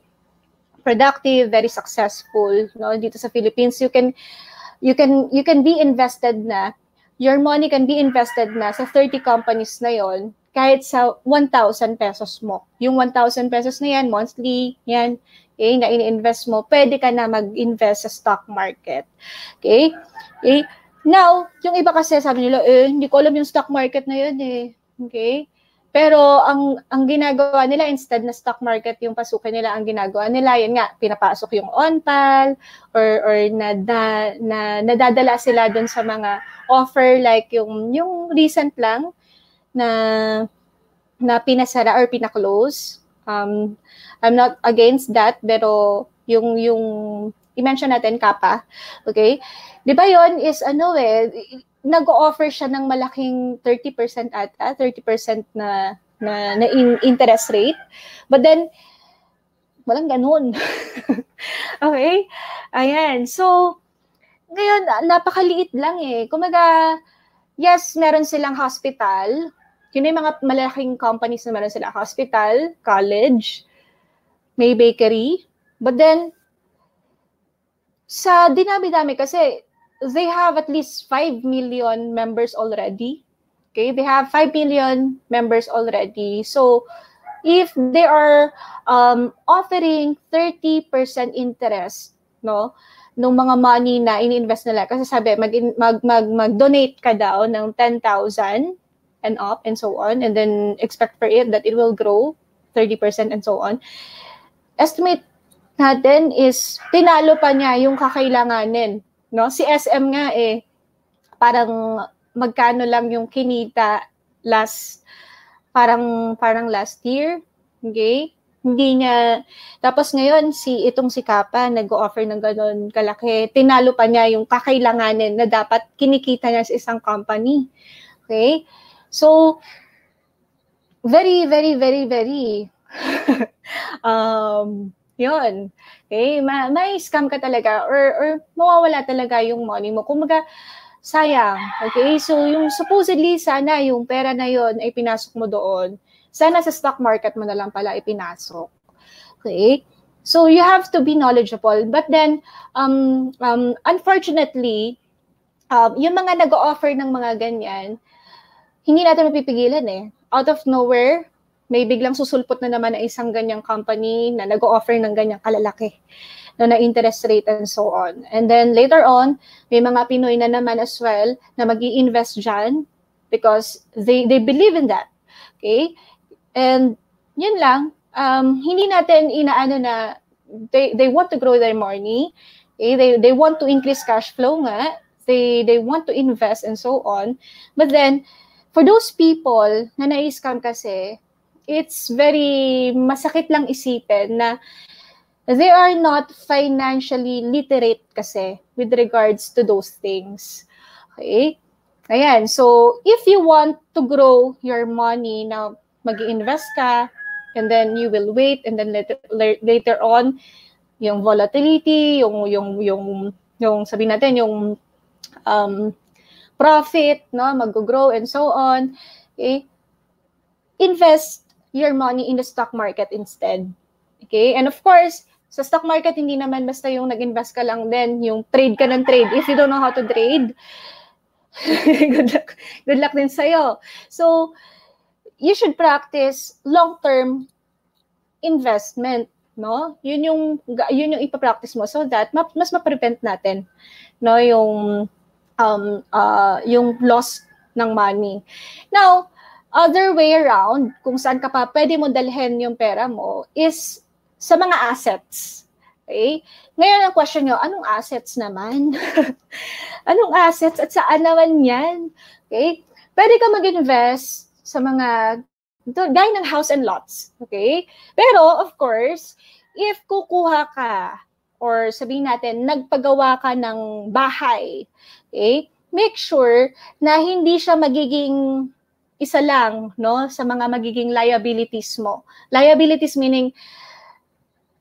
productive, very successful, no, dito sa Philippines, you can be invested na, your money can be invested na sa 30 companies na yon kahit sa 1,000 pesos mo. Yung 1,000 pesos na yan monthly, yan, okay, na ini-invest mo, pwede ka na mag-invest sa stock market. Okay? Okay? Now, yung iba kasi sabi nila, hindi ko alam yung stock market na yun eh. Okay? Pero ang ginagawa nila, instead na stock market yung pasukin nila, ang ginagawa nila, yun nga, pinapasok yung OnPal or nadadala sila dun sa mga offer like yung recent lang na pinasara or pinaklose. I'm not against that, pero yung i-mention natin, Kappa. Okay? Di ba yun is nag-o-offer siya ng malaking 30% ata, 30% na interest rate. But then, walang ganun. Okay? Ayan. So, ngayon, napakaliit lang eh. Kumaga, yes, meron silang hospital. Yun yung mga malaking companies na meron silang hospital, college, may bakery. But then, sa dinami-dami kasi, they have at least 5 million members already. Okay, they have 5 million members already. So, if they are offering 30% interest, no, nung mga money na ini-invest nila, kasi sabi mag-donate ka daw ng 10,000 and up and so on, and then expect for it that it will grow 30% and so on. Estimate natin is tinalo pa niya yung kakailanganin. No? Si SM nga parang magkano lang yung kinita parang last year. Okay? Hindi niya, tapos ngayon itong si Kappa nag-o-offer ng gano'n kalaki. Tinalo pa niya yung kakailanganin na dapat kinikita niya sa isang company. Okay? So, very, very, very, very, yun. Okay? May scam ka talaga or mawawala talaga yung money mo. Kumbaga, sayang. Okay? So, yung supposedly, sana yung pera na yun ay pinasok mo doon. Sana sa stock market mo na lang pala ipinasok. Okay? So, you have to be knowledgeable. But then, unfortunately, yung mga nag-o-offer ng mga ganyan, hindi natin mapipigilan eh. Out of nowhere, may biglang susulpot na naman na isang ganyang company na nag-o-offer ng ganyang kalalaki na interest rate and so on. And then later on, may mga Pinoy na naman as well na mag-i-invest dyan because they believe in that. Okay? And yun lang, hindi natin inaano na they want to grow their money. Okay? They want to increase cash flow nga. They want to invest and so on. But then, for those people na na-scam kasi, it's very masakit lang isipin na they are not financially literate kasi with regards to those things. Okay? Ayan. So, if you want to grow your money, now mag-invest ka, and then you will wait, and then later on, yung volatility, yung sabihin natin, yung profit, no, mag-grow and so on. Okay? Invest your money in the stock market instead. Okay? And of course, sa stock market, hindi naman basta yung nag-invest ka lang din, yung trade ka ng trade. If you don't know how to trade, good luck din sa'yo. So, you should practice long-term investment, no? Yun yung ipapractice mo so that mas ma-prevent natin, no, yung loss ng money. Now, other way around, kung saan ka pa pwede mo dalhin yung pera mo is sa mga assets. Okay? Ngayon ang question nyo, anong assets naman? Anong assets at saan naman yan? Okay? Pwede ka mag-invest sa mga gaya ng house and lots. Okay? Pero, of course, if kukuha ka or sabihin natin, nagpagawa ka ng bahay, okay? Make sure na hindi siya magiging isa lang, no, sa mga magiging liabilities mo. Liabilities meaning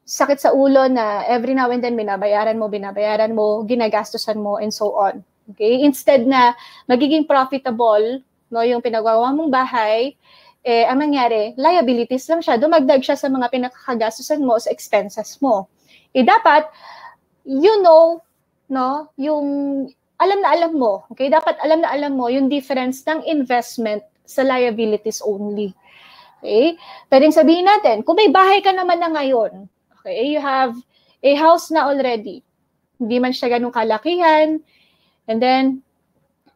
sakit sa ulo na every now and then binabayaran mo, ginagastusan mo, and so on. Okay? Instead na magiging profitable, no, yung pinagawa mong bahay, ang nangyari, liabilities lang siya. Dumagdag siya sa mga pinakagastusan mo, sa expenses mo. Dapat, no, yung alam mo, okay? Dapat alam mo yung difference ng investment sa liabilities only. Okay? Pwedeng sabihin natin, kung may bahay ka naman na ngayon, okay, you have a house na already, hindi man siya ganun kalakihan, and then,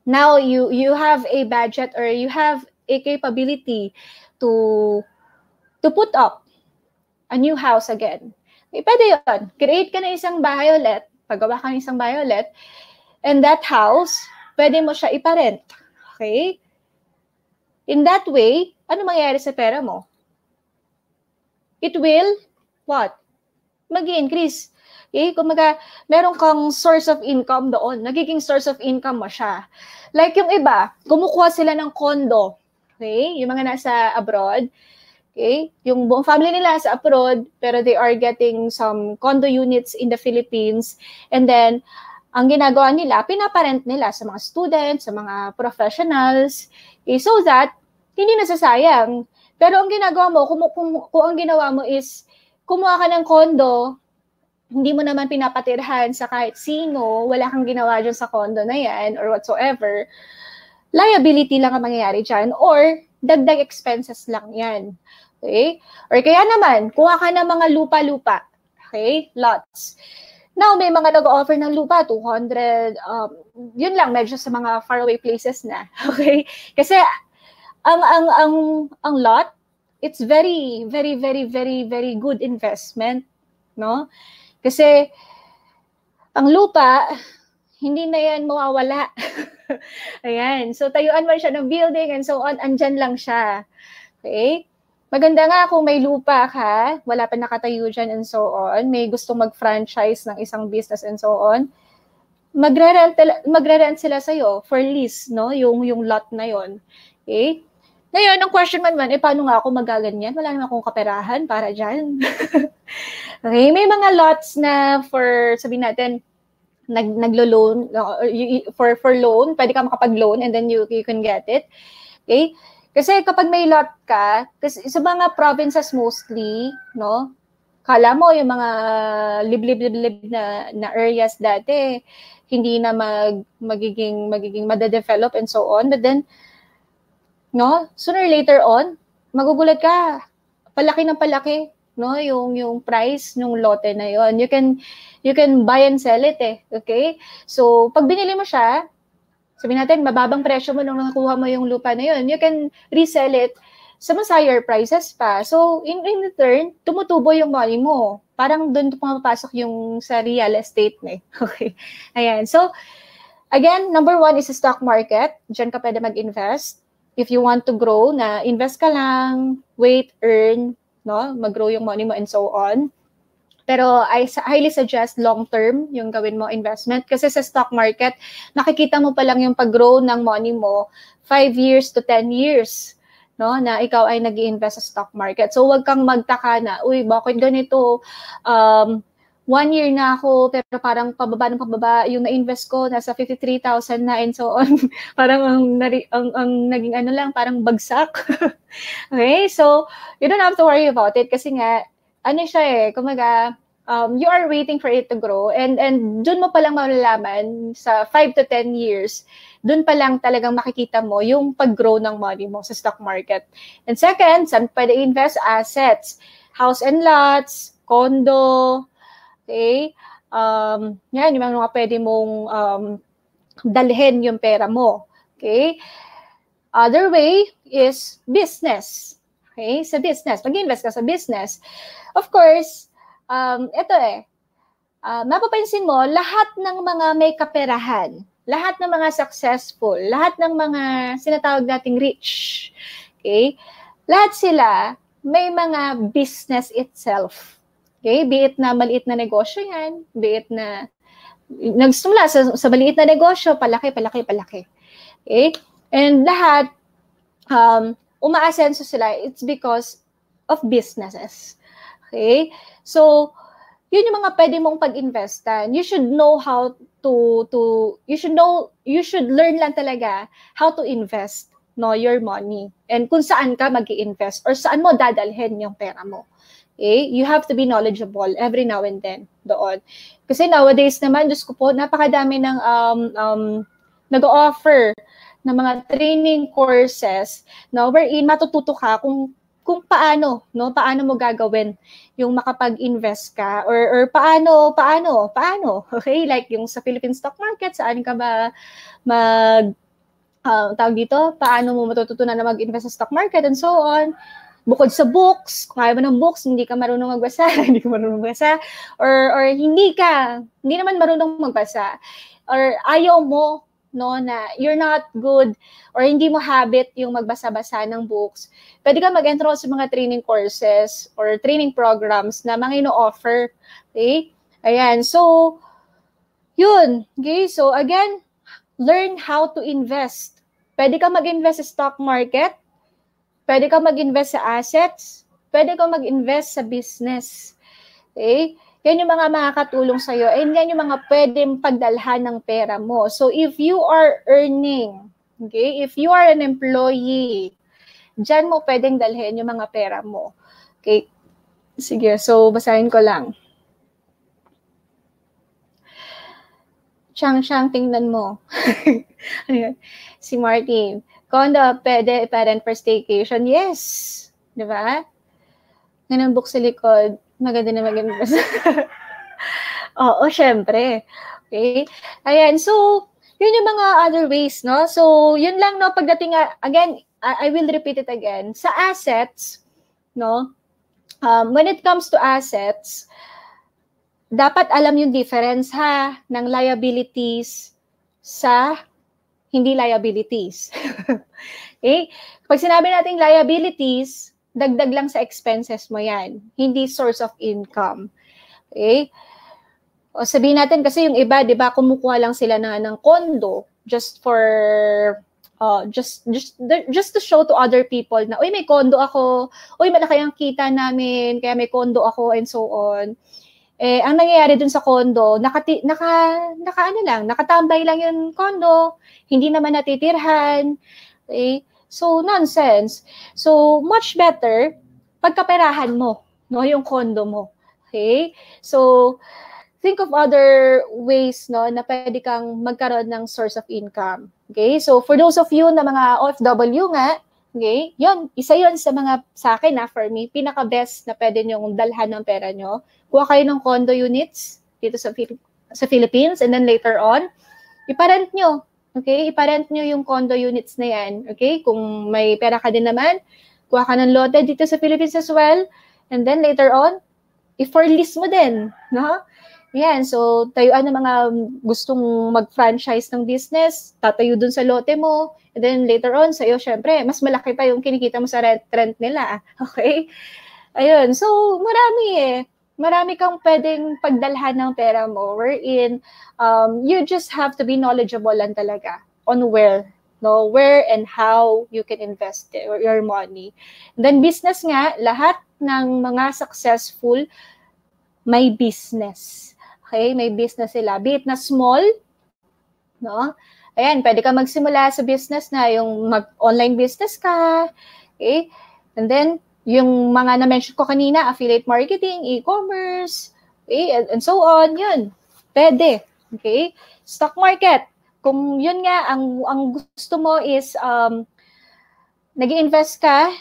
now you have a budget or you have a capability to put up a new house again. Okay, pwede yun. Create ka na isang bahay ulit, paggawa ka ng isang bahay ulit, and that house, pwede mo siya iparent. Okay? In that way, ano mangyayari sa pera mo? It will, what? Mag-i-increase. Okay? Kumaga, meron kang source of income doon. Nagiging source of income mo siya. Like yung iba, kumukuha sila ng condo. Okay? Yung mga nasa abroad. Okay? Yung buong family nila sa abroad, pero they are getting some condo units in the Philippines. And then, ang ginagawa nila, pinaparent nila sa mga students, sa mga professionals, okay, so that hindi nasasayang. Pero ang ginagawa mo, kung ang ginawa mo is kumuha ka ng condo, hindi mo naman pinapatirhan sa kahit sino, wala kang ginawa dyan sa condo na yan or whatsoever, liability lang ang mangyayari dyan or dagdag expenses lang yan. Okay? Or kaya naman, kuha ka ng mga lupa-lupa. Okay? Lots. Now, may mga nag-offer ng lupa, 200, yun lang, medyo sa mga faraway places na. Okay? Kasi, ang lot, it's very, very, very, very, very good investment, no? Kasi, ang lupa, hindi na yan mawawala. Ayan. So, tayuan mo siya ng building and so on, andyan lang siya. Okay? Maganda nga kung may lupa ka, wala pa nakatayo dyan and so on, may gustong mag-franchise ng isang business and so on, magre-rent sila sa'yo for lease, no? Yung lot na yon. Okay? Ngayon, ang question man, paano nga ako magaganyan? Wala naman akong kaperahan para dyan. Okay? May mga lots na for, sabihin natin, naglo-loan, for loan, pwede ka makapag-loan and then you can get it. Okay? Kasi kapag may lot ka, kasi sa mga provinces mostly, no? Kala mo yung mga liblib na areas dati, hindi na magiging madadevelop and so on. But then, no, sooner or later on, magugulat ka, palaki ng palaki, no, yung price ng lote na yon. You can buy and sell it okay? So, pag binili mo siya, sabihin natin, mababang presyo mo nung nakuha mo yung lupa na yon, you can resell it sa mas higher prices pa. So, in return, tumutubo yung money mo. Parang doon pumapasok yung sa real estate na Okay. Ayan. So, again, number 1 is the stock market. Diyan ka pwede mag-invest. If you want to grow, na invest ka lang, wait, earn, no? Mag-grow yung money mo and so on. Pero I highly suggest long-term yung gawin mo investment kasi sa stock market, nakikita mo pa lang yung pag-grow ng money mo 5 years to 10 years. No, na ikaw ay nag-i-invest sa stock market. So, wag kang magtaka na, uy, bakit ganito? 1 year na ako, pero parang pababa ng pababa, yung na-invest ko, nasa 53,000 na and so on. Parang ang naging ano lang, parang bagsak. Okay, so, you don't have to worry about it kasi nga, ano siya kumaga, you are waiting for it to grow and dun mo palang malalaman sa 5 to 10 years, dun pa lang talagang makikita mo yung pag-grow ng money mo sa stock market. And second, saan pwede invest? Assets. House and lots, condo, okay? Yan, yung mga pwede mong dalhin yung pera mo. Okay? Other way is business. Okay? Sa business. Mag-invest ka sa business. Of course, ito mapapansin mo, lahat ng mga may kaperahan, lahat ng mga successful, lahat ng mga sinatawag nating rich, okay? Lahat sila may mga business itself. Okay? Be it na maliit na negosyo yan, be it na nagsimula sa maliit na negosyo, palaki. Okay? And lahat, umaasenso sila, it's because of businesses. Okay? So, yun yung mga pwede mong pag-investan. You should know how you should learn lang talaga how to invest, no, your money. And kung saan ka mag-i-invest or saan mo dadalhin yung pera mo. Okay? You have to be knowledgeable every now and then doon. Kasi nowadays naman, Diyos ko po, napakadami ng nag-offer ng mga training courses, no, wherein matututo ka kung paano mo gagawin yung makapag-invest ka or paano, okay? Like yung sa Philippine stock market, saan ka ba tawag dito, paano mo matututunan na mag-invest sa stock market and so on. Bukod sa books, kung ayaw mo ng books, hindi ka marunong magbasa, or hindi naman marunong magbasa, or ayaw mo, no, na you're not good or hindi mo habit yung magbasa-basa ng books, pwede ka mag-enroll sa mga training courses or training programs na mga ino-offer. Okay? Ayan. So, yun. Okay? So, again, learn how to invest. Pwede ka mag-invest sa stock market, pwede ka mag-invest sa assets, pwede ka mag-invest sa business. Okay? Yan yung mga makakatulong sa'yo and yan yung mga pwedeng pagdalhan ng pera mo. So, if you are earning, okay, if you are an employee, dyan mo pwedeng dalhin yung mga pera mo. Okay? Sige, so basahin ko lang. Siyang, tingnan mo. Ano yun? Si Martin. Condo, pwede parent for staycation. Yes. Di ba? Ganun book sa likod. Maganda na mag-invest. Oo, syempre. Okay? Ayan, so, yun yung mga other ways, no? So, yun lang, no? Pagdating, again, I will repeat it again. Sa assets, no? When it comes to assets, dapat alam yung difference, ha? Ng liabilities sa hindi liabilities. Okay? Pag sinabi natin liabilities, dagdag lang sa expenses mo yan. Hindi source of income. Okay? O sabihin natin kasi yung iba, 'di ba, kumukuha lang sila ng condo just for just to show to other people na, uy, may condo ako, uy, malaki ang kita namin, kaya may condo ako, and so on. Eh, ang nangyayari dun sa condo, nakatambay lang yung condo, hindi naman natitirhan. Okay? So, nonsense. So, much better, pagkaperahan mo, no, yung condo mo. Okay? So, think of other ways, no, na pwede kang magkaroon ng source of income. Okay? So, for those of you na mga OFW nga, okay, isa yun sa akin, for me, pinaka-best na pwede nyong dalhan ng pera nyo. Kuha kayo ng condo units dito sa Philippines, and then later on, iparent nyo. Okay? Iparent nyo yung condo units na yan. Okay? Kung may pera ka din naman, kuha ka ng lote dito sa Philippines as well, and then later on, i-for lease mo din. No? Yan, so tayuan ng mga gustong mag-franchise ng business, tatayo dun sa lote mo, and then later on, sa'yo, syempre, mas malaki pa yung kinikita mo sa rent nila. Okay? Ayun, so marami kang pwedeng pagdalhan ng pera mo, wherein you just have to be knowledgeable lang talaga on where and how you can invest your money. And then business nga, lahat ng mga successful may business. Okay, may business sila. Be it na small, no? Ayan, pwede ka magsimula sa business na yung mag-online business ka. Okay? And then, yung mga na-mention ko kanina, affiliate marketing, e-commerce, okay? And so on, yun. Pwede. Okay? Stock market. Kung yun nga, ang gusto mo is nag-invest ka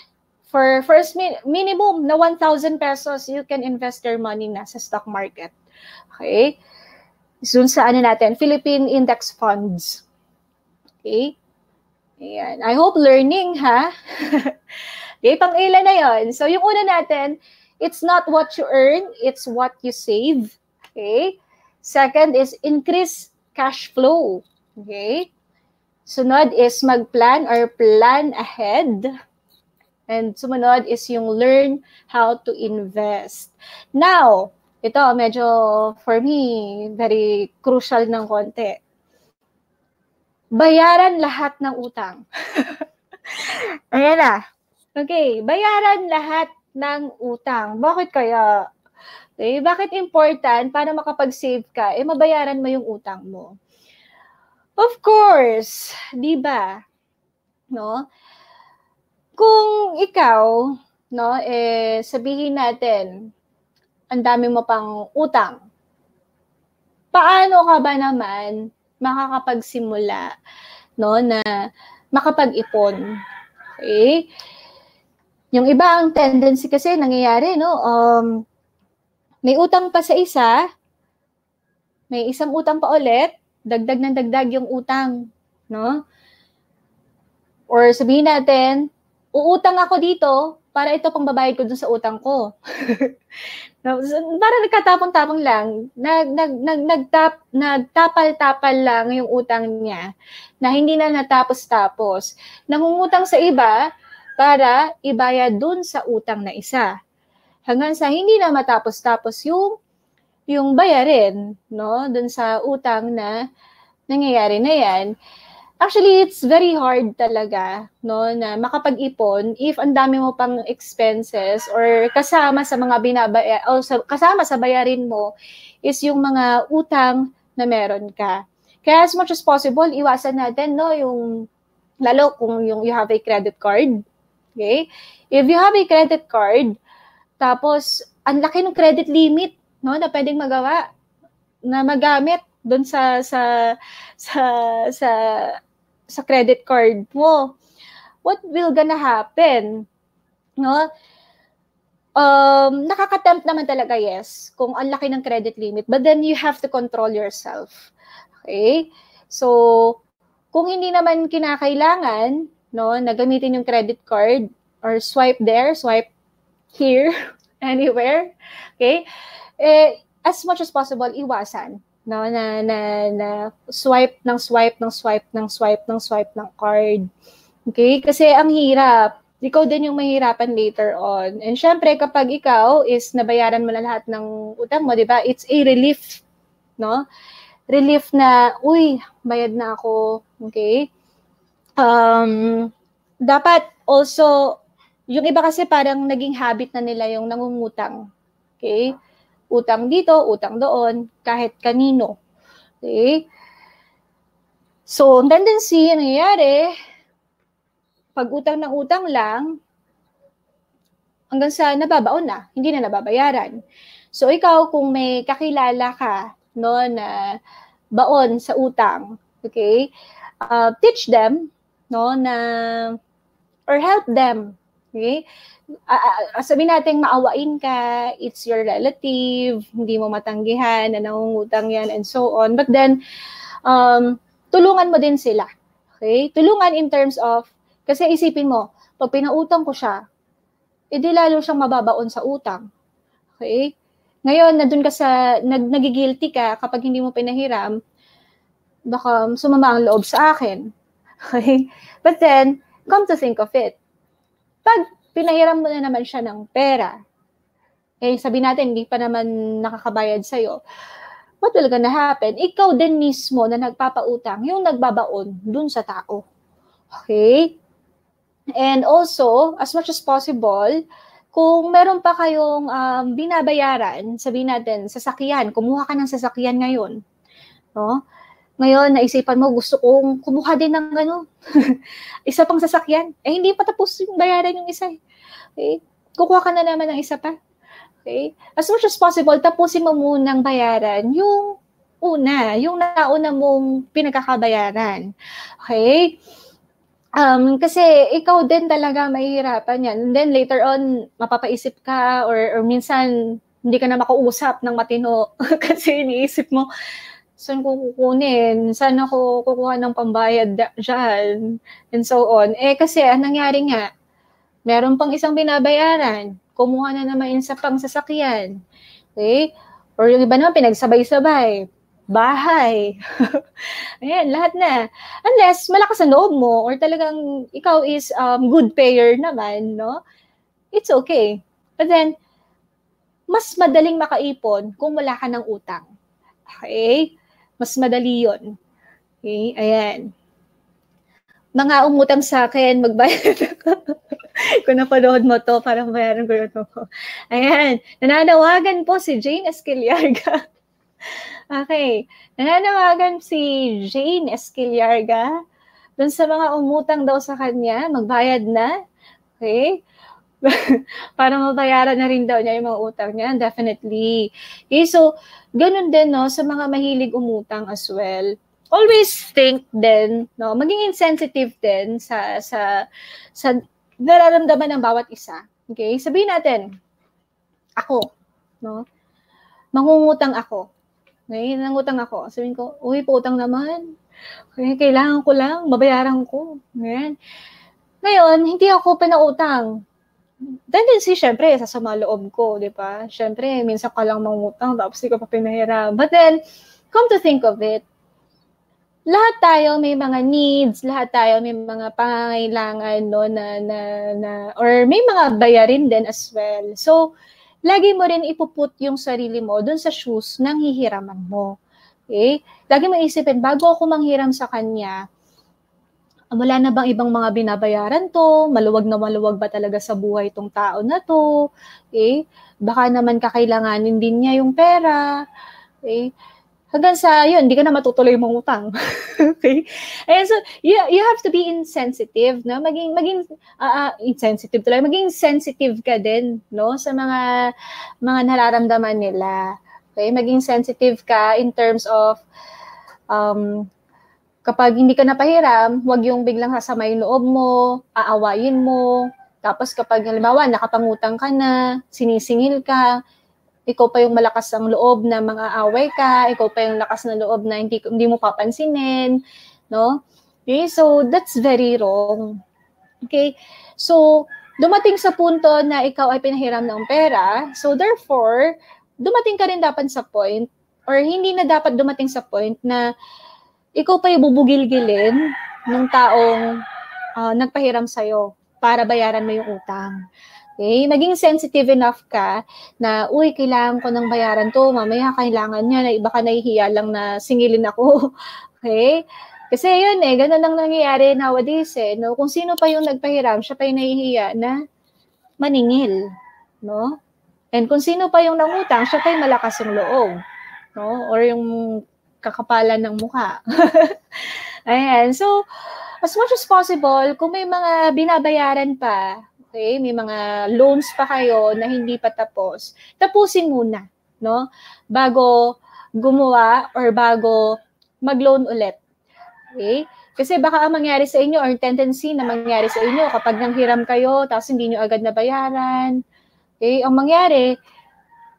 for first minimum na 1,000 pesos, you can invest your money na sa stock market. Okay? Dun sa natin, Philippine Index Funds. Okay? Ayan. I hope learning, ha? Okay, pang-ilan na yon. So, yung una natin, it's not what you earn, it's what you save. Okay? Second is increase cash flow. Okay? Sunod is mag-plan or plan ahead. And sumunod is yung learn how to invest. Now, ito, medyo, for me, very crucial ng konti. Bayaran lahat ng utang. Ayan na. Okay, bayaran lahat ng utang. Bakit kaya? Okay, bakit important para makapag-save ka? Mabayaran mo yung utang mo. Of course, di ba? No? Kung ikaw, no, sabihin natin, ang dami mo pang utang. Paano ka ba naman makakapagsimula, no, na makapag-ipon? Okay? Yung iba, ang tendency kasi nangyayari, no, may utang pa sa isa, may isang utang pa ulit, dagdag ng dagdag yung utang, no? Or sabihin natin, uutang ako dito para ito pang babayad ko dun sa utang ko. Para nagkatapon-tapon lang, nagtapal-tapal lang yung utang niya na hindi na natapos-tapos. Nangungutang sa iba para ibayad dun sa utang na isa. Hanggang sa hindi na matapos-tapos yung bayarin, no, dun sa utang na nangyayari na yan. Actually, it's very hard talaga, no, na makapag-ipon if ang dami mo pang expenses or kasama sa mga kasama sa bayarin mo is yung mga utang na meron ka. Kaya as much as possible, iwasan natin, no, yung lalo kung you have a credit card. Okay? If you have a credit card, tapos ang laki ng credit limit, no, na pwedeng magawa na magamit doon sa credit card mo, what will gonna happen? No? Nakaka-tempt naman talaga, yes, kung ang laki ng credit limit, but then you have to control yourself. Okay? So, kung hindi naman kinakailangan, no, na gamitin yung credit card or swipe there, swipe here, anywhere, okay? As much as possible, iwasan, no, na swipe ng card. Okay? Kasi ang hirap. Ikaw din yung mahirapan later on. And syempre, kapag ikaw is nabayaran mo na lahat ng utang mo, di ba? It's a relief. no? Relief na, uy, bayad na ako, okay? Dapat also, yung iba kasi parang naging habit na nila yung nangungutang. Okay? Utang dito, utang doon, kahit kanino. Okay? So, ang tendency, ang nangyayari, pag utang ng utang lang, hanggang sa nababaon na, hindi na nababayaran. So, ikaw, kung may kakilala ka, no, na baon sa utang, okay, teach them, no, na, or help them, okay? Sabihin natin maawain ka, it's your relative, hindi mo matanggihan na nangungutang yan and so on. But then, tulungan mo din sila. Okay? Tulungan in terms of, kasi isipin mo, pag pinautang ko siya, edi lalo siyang mababaon sa utang. Okay? Ngayon, nandun ka sa, nagigilty ka kapag hindi mo pinahiram, baka sumama ang loob sa akin. Okay? But then, come to think of it, pag pinahiram mo na naman siya ng pera, eh sabi natin, hindi pa naman nakakabayad sa'yo, what will gonna happen? Ikaw din mismo na nagpapautang, yung nagbabaon dun sa tao. Okay? And also, as much as possible, kung meron pa kayong binabayaran, sabihin natin, sasakyan, kumuha ka ng sasakyan ngayon. No? Ngayon, naisipan mo, gusto kong kumuha din ng isa pang sasakyan. Eh, hindi pa tapos yung bayaran yung isa. Okay? Kukuha ka na naman ng isa pa. Okay? As much as possible, tapusin mo munang bayaran yung una, yung nauna mong pinagkakabayaran. Okay? Kasi ikaw din talaga mahihirapan yan. And then later on, mapapaisip ka or minsan hindi ka na makausap ng matino kasi iniisip mo, saan ko kukunin? Saan ako kukuha ng pambayad dyan? And so on. Eh kasi ang nangyari nga, meron pang isang binabayaran, kumuha na naman sa pang sasakyan. Okay? Or yung iba naman pinagsabay-sabay. Bahay. Ayan, lahat na. Unless malakas ang loob mo or talagang ikaw is good payer naman, no? It's okay. But then, mas madaling makaipon kung wala ka ng utang. Okay? Mas madali yun. Okay? Ayan. Mga umutang sa akin, magbayad ako. Kung napanood mo to, parang bayaran ko yun. Ayan. Nananawagan po si Jane Esquiliarga. Okay. Nananawagan si Jane Esquiliarga dun sa mga umutang daw sa kanya, magbayad na. Okay? Para mabayaran na rin daw niya yung mga utang niya, definitely. Okay, so, ganun din, no, sa mga mahilig umutang as well. Always think din, no, maging insensitive din sa nararamdaman ng bawat isa. Okay, sabihin natin, ako, no, mangungutang ako. Okay, nangutang ako. Sabihin ko, uy, pautang naman. Okay, kailangan ko lang, babayaran ko. Ngayon, hindi ako pinautang. Tendency, syempre, sasama loob ko, di ba? Syempre, minsan ka lang mangutang, tapos di ka pa pinahiram. But then, come to think of it, lahat tayo may mga needs, lahat tayo may mga pangangailangan, no, or may mga bayarin din as well. So, lagi mo rin ipuput yung sarili mo dun sa shoes ng hihiraman mo. Okay? Lagi mo isipin, bago ako manghiram sa kanya, wala na bang ibang mga binabayaran to? Maluwag na maluwag ba talaga sa buhay tong tao na to? Okay? Baka naman kakailanganin din niya yung pera. Okay? Hanggang sa, yun, hindi ka na matutuloy mong utang. Okay? And so, you have to be insensitive, no? Insensitive talaga. Maging sensitive ka din, no? Sa mga nararamdaman nila. Okay? Maging sensitive ka in terms of, kapag hindi ka napahiram, huwag yung biglang sasama yung loob mo, aawayin mo, tapos kapag halimbawa nakapangutang ka na, sinisingil ka, ikaw pa yung malakas ang loob na mga away ka, ikaw pa yung lakas ng loob na hindi mo papansinin, no? Okay, so that's very wrong. Okay? So, dumating sa punto na ikaw ay pinahiram ng pera, so therefore, dumating ka rin dapat sa point, or hindi na dapat dumating sa point na ikaw pa yung bubugil-gilin ng taong nagpahiram sa'yo para bayaran mo yung utang. Okay? Maging sensitive enough ka na, uy, kailangan ko ng bayaran to, mamaya kailangan niya, na baka nahihiya lang na singilin ako. Okay? Kasi yun ganun lang nangyayari nowadays no? Kung sino pa yung nagpahiram, siya pa yung nahihiya na maningil, no? And kung sino pa yung nangutang, siya pa yung malakas yung loob, no? Or yung kakapalan ng mukha. Ayan, so, as much as possible, kung may mga binabayaran pa, okay, may mga loans pa kayo na hindi pa tapos, tapusin muna, no? Bago gumawa or bago mag-loan ulit. Okay? Kasi baka ang mangyari sa inyo or tendency na mangyari sa inyo kapag nanghiram kayo tapos hindi nyo agad nabayaran, okay, ang mangyari,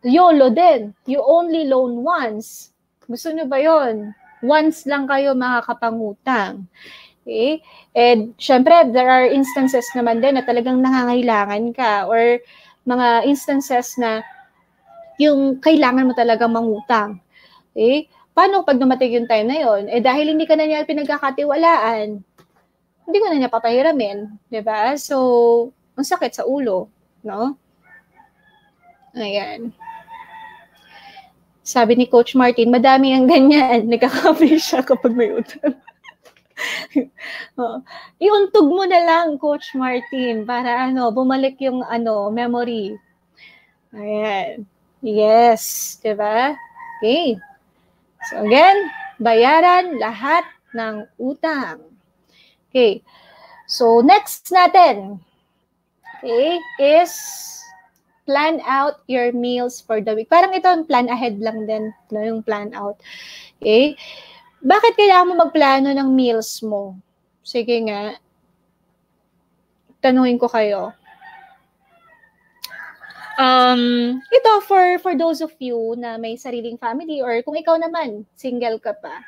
YOLO din. You only loan once. Gusto nyo ba yon? Once lang kayo makakapangutang. Okay? And syempre, there are instances naman din na talagang nangangailangan ka or mga instances na yung kailangan mo talaga mangutang. Okay? Paano pag dumating yung time na yon? Dahil hindi ka na niya pinagkakatiwalaan, hindi ko na niya papahiramin. Diba? So, ang sakit sa ulo. No? Ayan. Sabi ni Coach Martin, madami ang ganyan. Nagkakapi siya kapag may utang. Iuntog mo na lang, Coach Martin, para bumalik yung memory. Ayan. Yes. Diba? Okay. So again, bayaran lahat ng utang. Okay. So next natin, okay, is plan out your meals for the week. Parang ito, plan ahead lang din, no, yung plan out. Okay? Bakit kailangan mo magplano ng meals mo? Sige nga. Tanungin ko kayo. Ito for those of you na may sariling family or kung ikaw naman, single ka pa,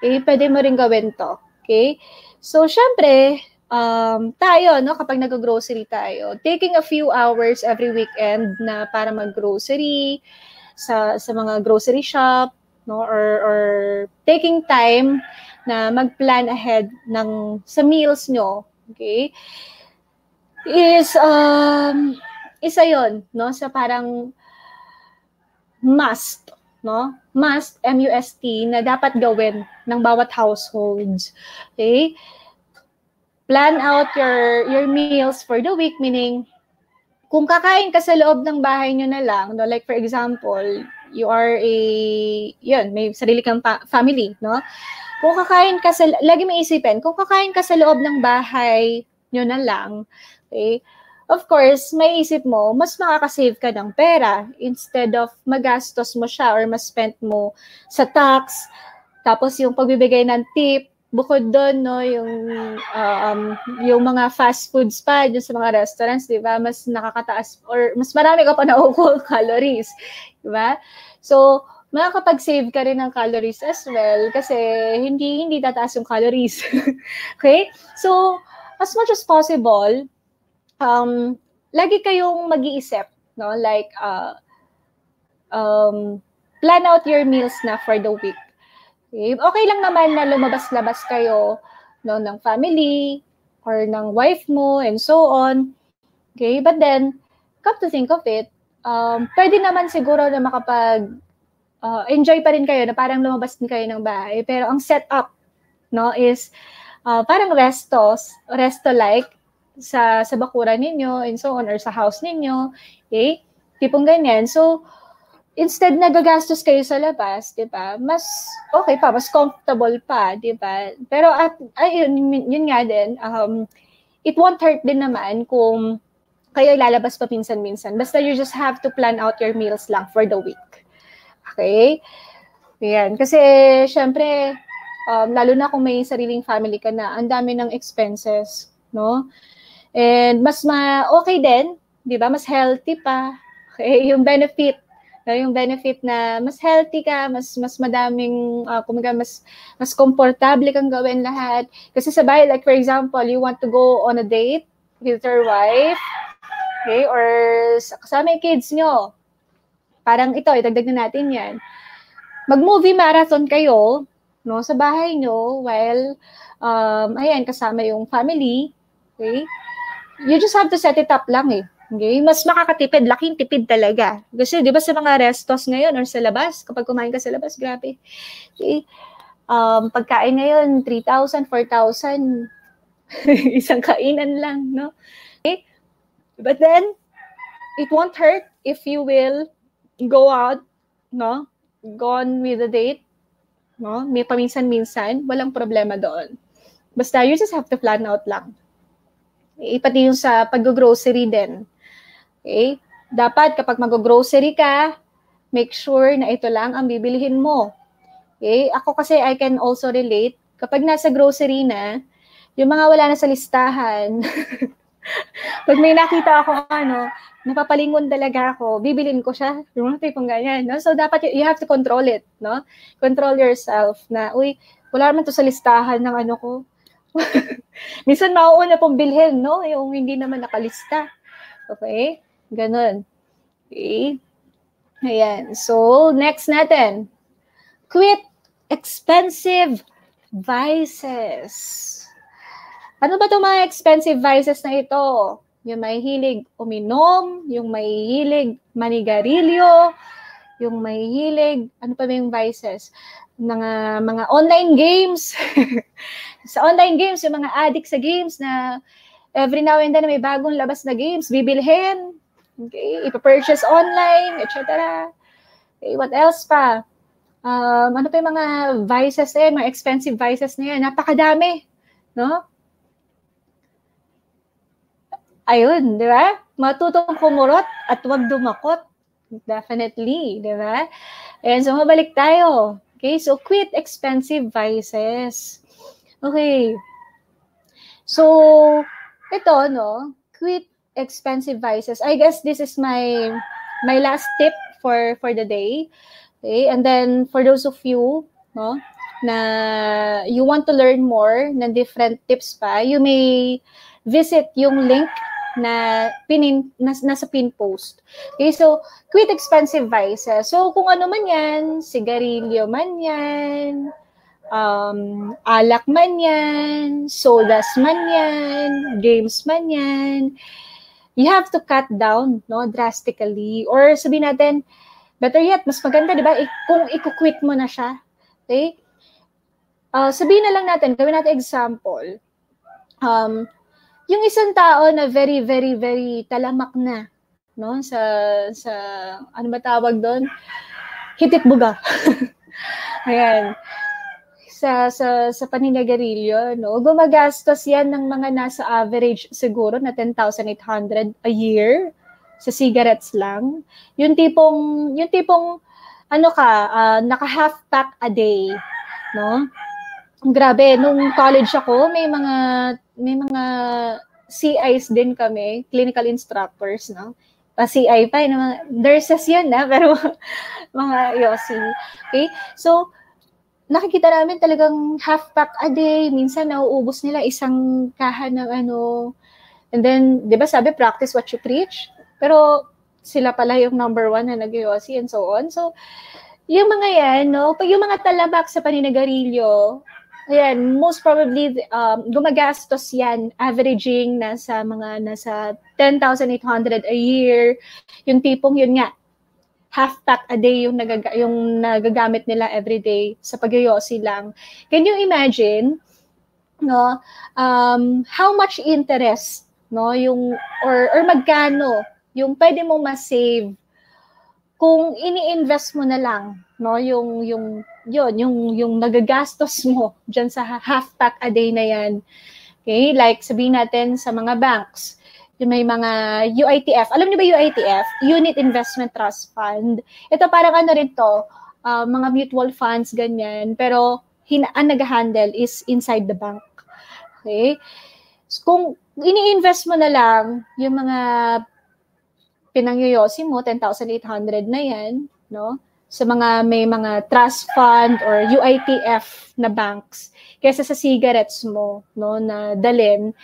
okay, pwede mo rin gawin to. Okay? So, syempre, tayo, no, kapag nag-grocery tayo, taking a few hours every weekend na para mag-grocery sa mga grocery shop, no, or taking time na mag-plan ahead sa meals nyo, okay, is isa yon, no, sa parang must, no? Must, M-U-S-T, na dapat gawin ng bawat households. Okay? Plan out your meals for the week, meaning kung kakain ka sa loob ng bahay nyo na lang, no, like for example, you are may sarili kang family, no? Kung kakain ka lagi may isipin, kung kakain ka sa loob ng bahay nyo na lang, okay, of course, may isip mo, mas makakasave ka ng pera instead of magastos mo siya or mas spend mo sa tax, tapos yung pagbibigay ng tip, bukod doon, no, yung mga fast foods pa dun sa mga restaurants, di ba, mas nakakataas or mas marami ka pa nakukuha calories, di ba? So, makakapag-save ka rin ng calories as well kasi hindi tataas yung calories. Okay? So, as much as possible, lagi kayong mag-iisip, no? Like, plan out your meals na for the week. Okay? Okay lang naman na lumabas-labas kayo, no, ng family or ng wife mo and so on. Okay? But then, come to think of it, pwede naman siguro na enjoy pa rin kayo na parang lumabas din kayo ng bahay. Pero ang setup, no, is parang resto-like, sa bakuran ninyo and so on or sa house ninyo, okay? Tipong ganyan. So, instead na gagastos kayo sa labas, 'di ba? Mas okay pa, mas comfortable pa, 'di ba? Pero yun nga din, it won't hurt din naman kung kayo lalabas pa minsan-minsan. Basta you just have to plan out your meals lang for the week. Okay? Yan. Kasi syempre, lalo na kung may sariling family ka na, ang dami ng expenses, no? And mas okay din, 'di ba? Mas healthy pa. Okay, yung benefit na mas healthy ka, mas madaming kumaga mas komportable kang gawin lahat. Kasi sa bahay, like for example, you want to go on a date with your wife, okay, or kasama yung kids nyo. Parang ito, idagdag na natin 'yan. Mag-movie marathon kayo, no, sa bahay nyo while ayan, kasama yung family, okay? you just have to set it up lang eh. Okay? Mas makakatipid, laking tipid talaga. Kasi 'di ba sa mga restos ngayon or sa labas, kapag kumain ka sa labas, grabe. Okay? Pagkain ngayon 3,000, 4,000 isang kainan lang, no? Okay? But then it won't hurt if you will go out, no? Go on with the date, no? May paminsan-minsan, walang problema doon. Basta you just have to plan out lang. Pati yung sa pag-grocery din. Okay? Dapat kapag mag-grocery ka, make sure na ito lang ang bibilihin mo. Okay? Ako kasi I can also relate. Kapag nasa grocery na, yung mga wala na sa listahan, pag may nakita ako napapalingon talaga ako, bibilin ko siya. Yung mga tipong ganyan. No? So dapat you have to control it. No? Control yourself na, uy, wala naman to sa listahan ng ano ko. Minsan mauuna pong bilhin, no? Yung hindi naman nakalista. Okay? Ganun. Okay? Ayan. So, next natin. Quit expensive vices. Ano ba itong mga expensive vices na ito? Yung may hilig uminom, yung may hilig manigarilyo, yung may hilig, ano pa ba yung vices? Mga online games. Sa online games, yung mga addict sa games na every now and then may bagong labas na games, bibilhin, okay, ipapurchase online, etc. Okay, what else pa? Ano pa yung mga vices na yan, mga expensive vices na yan? Napakadami, no? Ayun, di ba? Matutong kumurot at huwag dumakot. Definitely, di ba? And so, mabalik tayo. Okay, so quit expensive vices. Okay. So, ito, no? Quit expensive vices. I guess this is my last tip for the day. Okay, and then for those of you, no, na you want to learn more na different tips pa, you may visit yung link na nasa pin post. Okay, so quit expensive vices. So kung ano man yan, sigarilyo man yan, alak man yan, sodas man yan, games man yan, you have to cut down, no, drastically. Or sabihin natin, better yet, mas maganda, di ba, kung i-quit mo na siya. Okay? Sabihin na lang natin, gawin natin example. Yung isang tao na very, very, very talamak na, no, sa ano ba tawag doon? Hitit buga. Ayan. Sa paninigarilyo, no, gumagastos yan ng mga nasa average siguro na 10,800 a year sa cigarettes lang. Yung tipong naka half pack a day, no? Grabe, nung college ako, may mga CIs din kami, clinical instructors, no? CI pa, nurses yun, pero mga yosi. Okay? So, nakikita namin talagang half pack a day, minsan nauubos nila isang kahan ng and then, di ba sabi, practice what you preach? Pero, sila pala yung number 1 na nag-yosi and so on. So, yung mga yan, no? Pag yung mga talabak sa paninigarilyo, ayan, most probably, gumagastos yan, averaging nasa 10,800 a year. Yung tipong yun nga, half pack a day yung nagagamit nila every day sa pagyoyosi lang. Can you imagine, no, how much interest, no, yung or magkano yung pwede mong ma-save kung ini-invest mo na lang, no, yung nagagastos mo diyan sa half pack a day na yan. Okay, like sabihin natin sa mga banks, yung may mga UITF. Alam niyo ba UITF? Unit Investment Trust Fund. Ito parang rin to, mga mutual funds ganyan, pero ang nag-handle is inside the bank. Okay? So, kung ini-invest mo na lang yung mga pinangyoyosi mo, 10,800 na yan, no? Sa may mga trust fund or UITF na banks, kaysa sa cigarettes mo, no, na dalhin,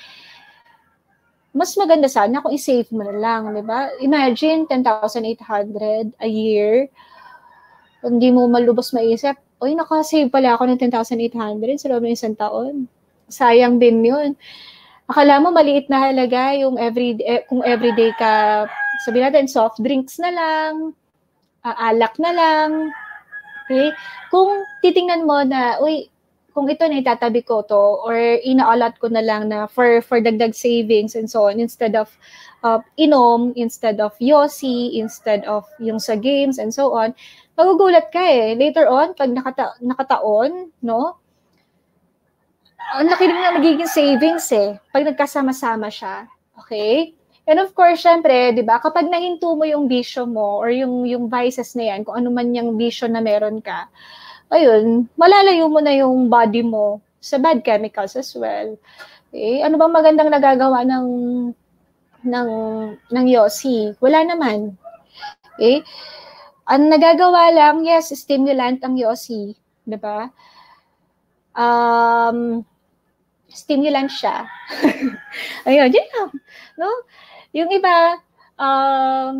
mas maganda sana kung i-save mo na lang, di ba? Imagine, 10,800 a year, hindi mo malubos maisip, oy, nakasave pala ako ng 10,800 sa loob ng isang taon. Sayang din yun. Akala mo maliit na halaga yung kung everyday ka, sabihin natin, soft drinks na lang, alak na lang. Okay? Kung titingnan mo na, uy, kung ito na itatabi ko to, or ina-allot ko na lang na for dagdag savings and so on, instead of inom, instead of yosi, instead of yung sa games and so on, magugulat ka eh. Later on, pag nakataon, no? Ang laki rin na nagiging savings eh, pag nagkasama-sama siya. Okay? And of course, syempre, di ba, kapag nahinto mo yung bisyo mo or yung vices na yan, kung ano man yung bisyo na meron ka, ayun, malalayo mo na yung body mo sa bad chemicals as well. Okay? Ano bang magandang nagagawa ng yosi? Wala naman. Okay? Ang nagagawa lang, yes, stimulant ang yosi. Di ba? Stimulant siya. Ayun, yun lang. No? Yung iba,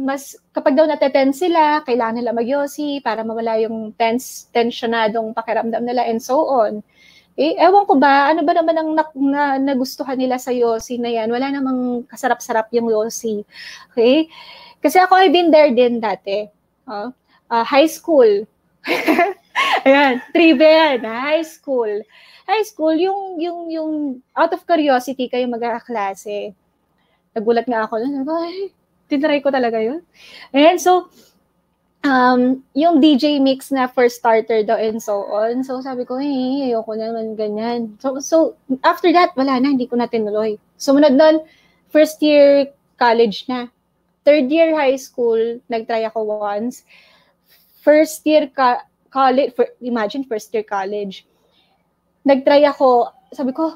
mas kapag daw natetense sila, kailangan nila magyosi para mawala yung tensionadong pakiramdam nila and so on. Ewan ko ba, ano ba naman ang nagustuhan nila sa yosi na yan? Wala namang kasarap-sarap yung yosi. Okay? Kasi ako, I've been there din dati. High school. Ayan, trivia yan, high school. High school, yung out of curiosity kayo magkakaklase. Nagulat nga ako, ay, tinry ko talaga yun. And so, yung DJ mix na first starter daw and so on. So, sabi ko, ayoko naman ganyan. So, after that, wala na, hindi ko na tinuloy. Sumunod nun, first year college na. Third year high school, nag-try ako once. First year college, imagine first year college. Nag-try ako, sabi ko,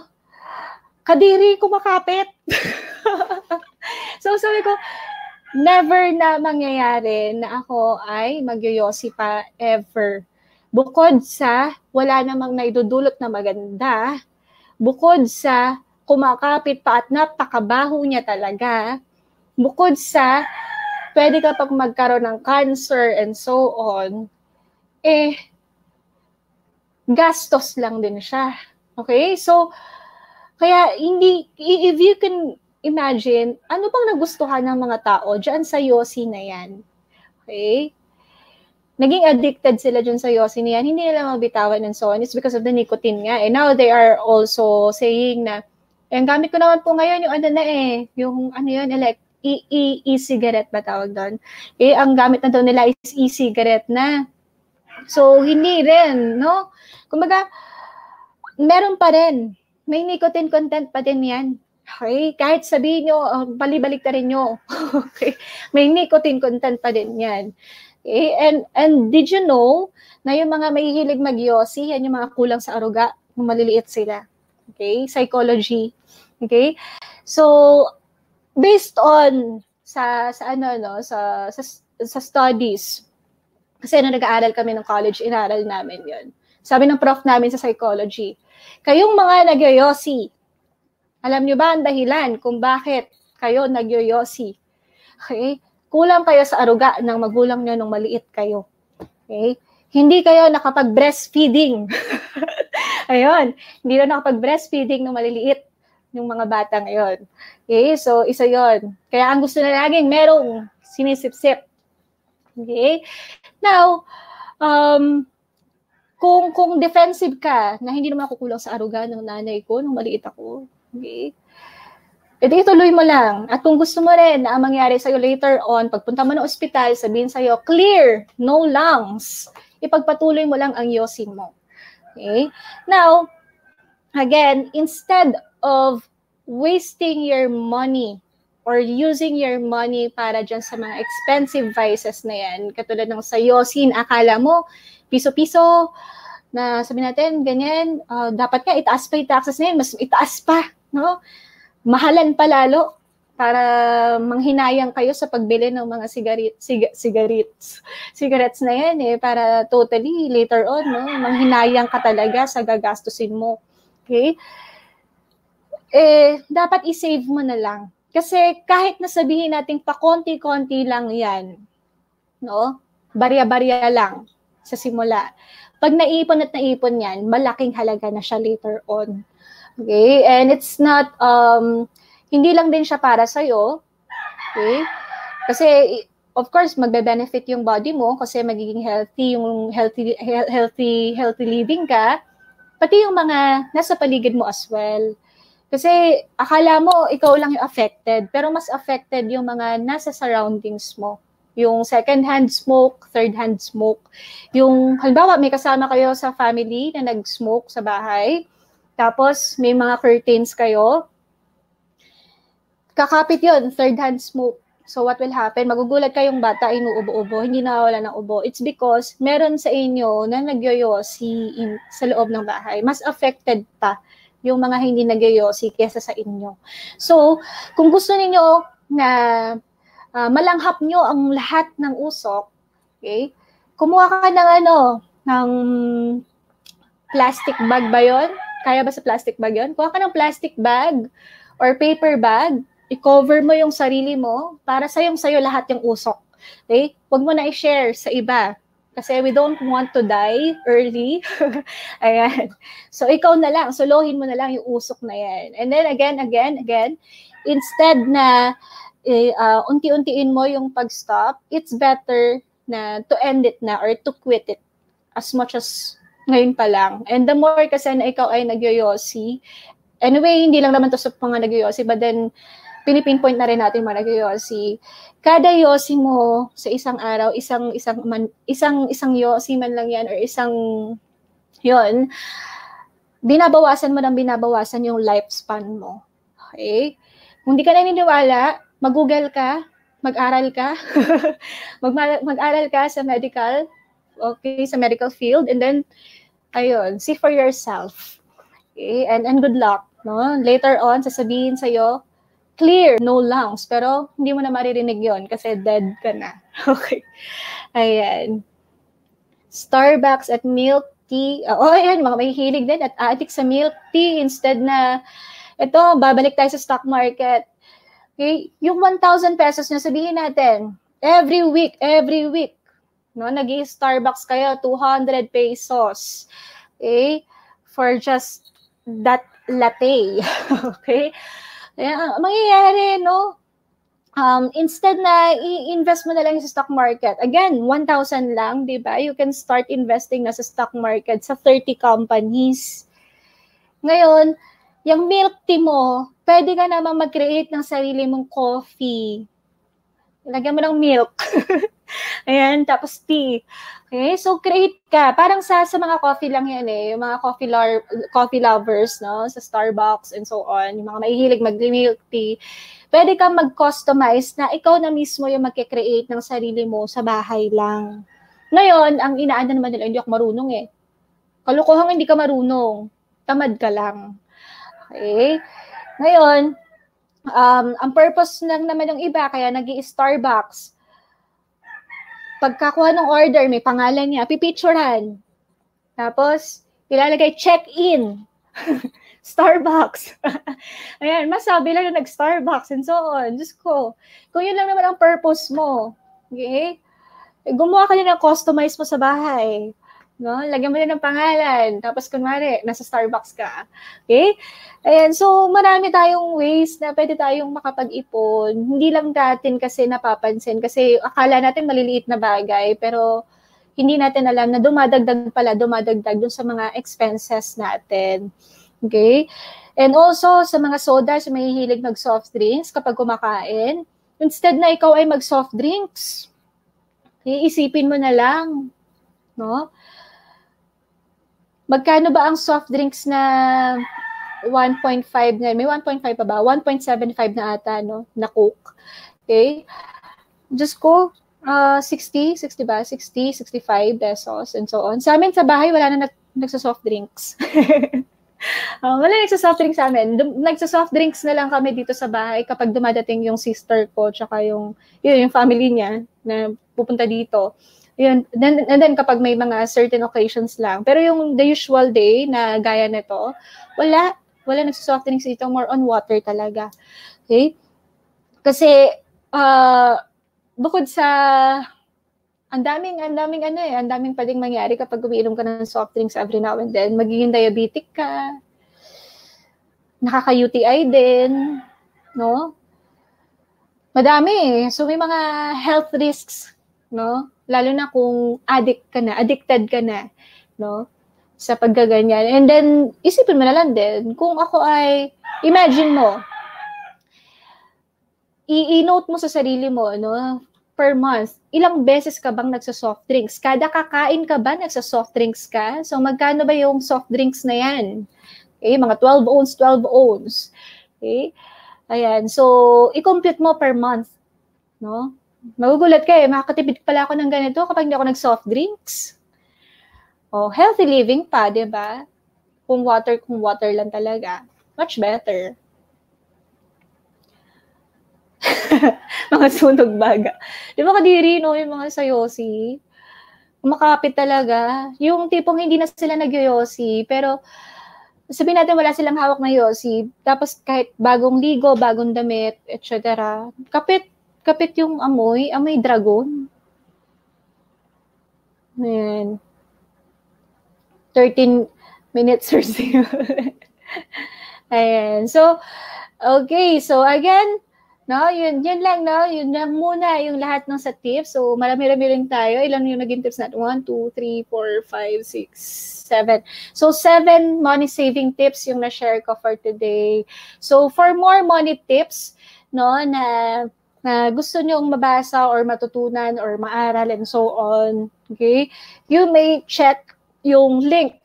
kadiri kumakapit. So sabi ko, never na mangyayari na ako ay magyoyosi pa ever. Bukod sa wala namang naidudulot na maganda, bukod sa kumakapit pa at napakabaho niya talaga, bukod sa pwede ka pag magkaroon ng cancer and so on, gastos lang din siya. Okay? So, kaya hindi, if you can imagine, ano bang nagustuhan ng mga tao dyan sa yosi na yan? Okay? Naging addicted sila dyan sa yosi na yan, hindi nila mabitawan and so on. It's because of the nicotine nga. And now they are also saying na, ang gamit ko naman po ngayon yung ano na yung ano yun, e-cigarette ba tawag doon? Ang gamit na daw nila is e-cigarette na. So, hindi rin, no? Kumbaga, meron pa rin. May nicotine content pa din yan. Okay? Kahit sabihin nyo, balibalik na rin nyo. Okay? May nicotine content pa din yan. Okay? And did you know na yung mga mahihilig mag-yosi, yan yung mga kulang sa aruga, nung maliliit sila. Okay? Psychology. Okay? So, based on sa studies, kasi nag-aaral kami ng college, inaral namin yun. Sabi ng prof namin sa psychology, kayong mga nagyoyosi, alam nyo ba ang dahilan kung bakit kayo nagyoyosi? Okay? Kulang kayo sa aruga ng magulang nyo nung maliit kayo. Okay? Hindi kayo nakapag-breastfeeding. Ayun. Hindi na nakapag-breastfeeding nung maliliit yung mga bata ngayon. Okay? So, isa yon. Kaya ang gusto na laging merong sinisip-sip. Okay? Now, kung defensive ka, na hindi naman ako kulang sa aruga ng nanay ko nung maliit ako, okay? Edi ituloy mo lang. At kung gusto mo rin na ang mangyari sa'yo later on, pagpunta mo ng ospital, sabihin sa'yo, clear, no lungs. Ipagpatuloy mo lang ang yosi mo. Okay? Now, again, instead of wasting your money or using your money para dyan sa mga expensive vices na yan, katulad ng sa yosin, akala mo, piso-piso, na sabi natin, ganyan, dapat nga itaas pa yung taxes na yan, mas itaas pa, no? Mahalan pa lalo para manghinayang kayo sa pagbili ng mga cigarettes na yan para totally later on, no? Manghinayang ka talaga sa gagastusin mo. Okay? Dapat i-save mo na lang. Kasi kahit nasabihin natin pa konti-konti lang yan, no? Barya-barya lang sa simula. Pag naipon at naipon yan, malaking halaga na siya later on. Okay? And it's not, hindi lang din siya para sa'yo. Okay? Kasi, of course, magbe-benefit yung body mo kasi magiging healthy, yung healthy living ka. Pati yung mga nasa paligid mo as well. Kasi akala mo ikaw lang yung affected, pero mas affected yung mga nasa surroundings mo. Yung second-hand smoke, third-hand smoke. Yung, halimbawa, may kasama kayo sa family na nag-smoke sa bahay, tapos may mga curtains kayo, kakapit yun, third-hand smoke. So what will happen? Magugulat kayong bata, inuubo-ubo, hindi nawawala ng ubo. It's because meron sa inyo na nagyoyosi sa loob ng bahay. Mas affected pa yung mga hindi nagyoyosi kesa sa inyo. So, kung gusto niyo na malanghap nyo ang lahat ng usok, okay? Kumuha ka ng ng plastic bag ba yun? Kaya ba sa plastic bag yun? Kuha ka ng plastic bag or paper bag, i-cover mo yung sarili mo para sa'yo lahat yung usok. Okay? Huwag mo na i-share sa iba. Kasi we don't want to die early. Ayan. So, ikaw na lang. Solohin mo na lang yung usok na yan. And then, again, instead na unti-untiin mo yung pag-stop, it's better na to end it na or to quit it as much as ngayon pa lang. And the more kasi na ikaw ay nagyoyosi, anyway, hindi lang naman to sa mga nagyoyosi, but then, pinipinpoint na rin natin mga nagyoyosi. Kada yosi mo sa isang araw, isang yosi man lang yan or isang yon, binabawasan mo yung lifespan mo. Okay? Kung di ka naniniwala, mag-google ka, mag-aral ka, mag-aral ka sa medical, okay, sa medical field, and then, ayun, see for yourself. Okay? And good luck. No? Later on, sasabihin sa'yo, clear, no lungs. Pero hindi mo na maririnig yon kasi dead ka na. Okay. Ayan. Starbucks at milk tea. Ayan, mga may hilig din at addict sa milk tea. Instead na, ito, babalik tayo sa stock market. Okay? Yung 1,000 pesos na sabihin natin, every week, no, nag-i-Starbucks kayo, 200 pesos. Okay? For just that latte. Okay? Mangyayari, no? Instead na i-invest mo na lang sa stock market. Again, 1,000 lang, di ba? You can start investing na sa stock market sa 30 companies. Ngayon, yung milk tea mo, pwede ka naman mag-create ng sarili mong coffee. Lagyan mo ng milk. Ayan, tapos tea. Okay, so create ka. Parang sa mga coffee lang yan eh. Yung mga coffee lovers, no? Sa Starbucks and so on. Yung mga mahihilig mag-milk tea. Pwede kang mag-customize na ikaw na mismo yung mag-create ng sarili mo sa bahay lang. Ngayon, ang inaanda naman nila, hindi ako marunong eh. Kalukuhang hindi ka marunong. Tamad ka lang. Okay? Ngayon, ang purpose lang naman ng iba, kaya nag-i-Starbucks. Pagkakuha ng order, may pangalan niya, pipicturean. Tapos, ilalagay check-in. Starbucks. Ayan, masabi lang na nag-Starbucks and so on. Diyos ko, kung yun lang naman ang purpose mo, okay? Gumawa ka din ng customize mo sa bahay. No? Lagyan mo din ng pangalan. Tapos, kunwari, nasa Starbucks ka. Okay? Ayan, so marami tayong ways na pwede tayong makapag-ipon. Hindi lang natin kasi napapansin. Kasi akala natin maliliit na bagay. Pero, hindi natin alam na dumadagdag dun sa mga expenses natin. Okay? And also, sa mga soda, sa mahihilig mag-soft drinks, kapag kumakain, instead na ikaw ay mag-soft drinks, iisipin mo na lang, no? Magkano ba ang soft drinks na 1.5 na? May 1.5 pa ba? 1.75 na ata, no? Na Coke. Okay? Diyos ko, 60 ba? 60, 65 pesos and so on. Sa amin sa bahay, wala na nagsa-soft drinks. Wala nagsa-soft drinks sa amin. Nagsa-soft drinks na lang kami dito sa bahay kapag dumadating yung sister ko tsaka yung family niya na pupunta dito. Yun. And then kapag may mga certain occasions lang. Pero yung the usual day na gaya nito, wala nagsa-soft drinks dito. More on water talaga. Okay? Kasi, bukod sa ang daming pwedeng mangyari kapag umiinom ka ng soft drinks every now and then. Magiging diabetic ka. nakaka-UTI din, no? Madami eh. So may mga health risks, no? Lalo na kung addicted ka na, no? Sa paggaganyan. And then, isipin mo na lang din, kung ako ay, imagine mo, i-note mo sa sarili mo, no? Per month, ilang beses ka bang nagsa-soft drinks? Kada kakain ka ba nagsa-soft drinks ka? So magkano ba yung soft drinks na yan? Okay, mga 12 ounce, 12 ounce. Okay? Ayan, so i-compute mo per month, no? Magugulat ka eh, makakatipid pala ako ng ganito kapag hindi ako nag-soft drinks. Oh, healthy living pa, 'di ba? Kung water lang talaga, much better. Mga sunog baga. Di ba kadiri, no, yung mga sayosi? Kumakapit talaga. Yung tipong hindi na sila nagyoyosi, pero sabihin natin wala silang hawak na yosi, tapos kahit bagong ligo, bagong damit, etc. Kapit yung amoy dragon. Ayan. 13 minutes or so. Ayan. So, okay. So, again, no, yun lang, no? Yun lang muna yung lahat ng sa tips. So, marami-rami rin tayo. Ilan yung naging tips natin? 1, 2, 3, 4, 5, 6, 7. So, 7 money-saving tips yung na-share ko for today. So, for more money tips, no, na gusto nyong mabasa or matutunan or maaral and so on, okay, you may check yung link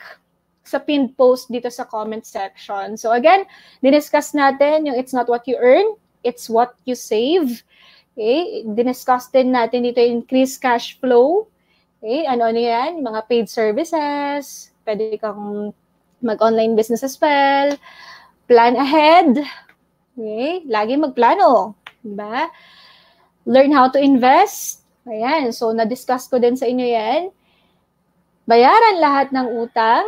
sa pinned post dito sa comment section. So again, diniscuss natin yung it's not what you earn, it's what you save. Okay? Diniscuss din natin dito yung increased cash flow. Okay? Ano yan? Mga paid services. Pwede kang mag-online business as well. Plan ahead. Okay? Lagi magplano. Diba? Learn how to invest. Ayan. So, na-discuss ko din sa inyo yan. Bayaran lahat ng utang.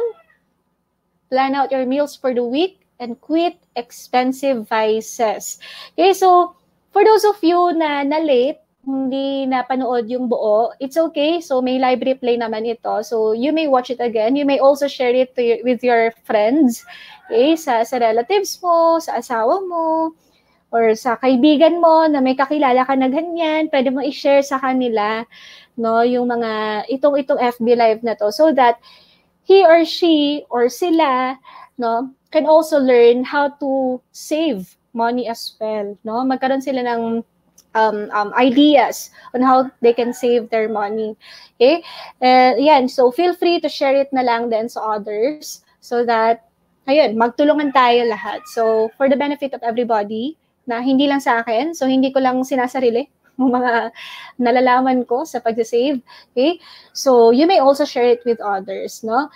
Plan out your meals for the week and quit expensive vices. Okay, so for those of you na late, hindi napanood yung buo, it's okay. So may live replay naman ito. So you may watch it again. You may also share it with your friends, okay, sa relatives mo, sa asawa mo, or sa kaibigan mo na may kakilala ka na ganyan. Pwede mo i-share sa kanila, no, yung mga itong FB live na to, so that he or she or sila, no, can also learn how to save money as well, no? Magkaroon sila ng ideas on how they can save their money. Okay? Yan, so feel free to share it na lang din sa others so that, ayun, magtulungan tayo lahat. So, for the benefit of everybody, na hindi lang sa akin, so hindi ko lang sinasarili mga nalalaman ko sa pag-save. Okay? So, you may also share it with others, no?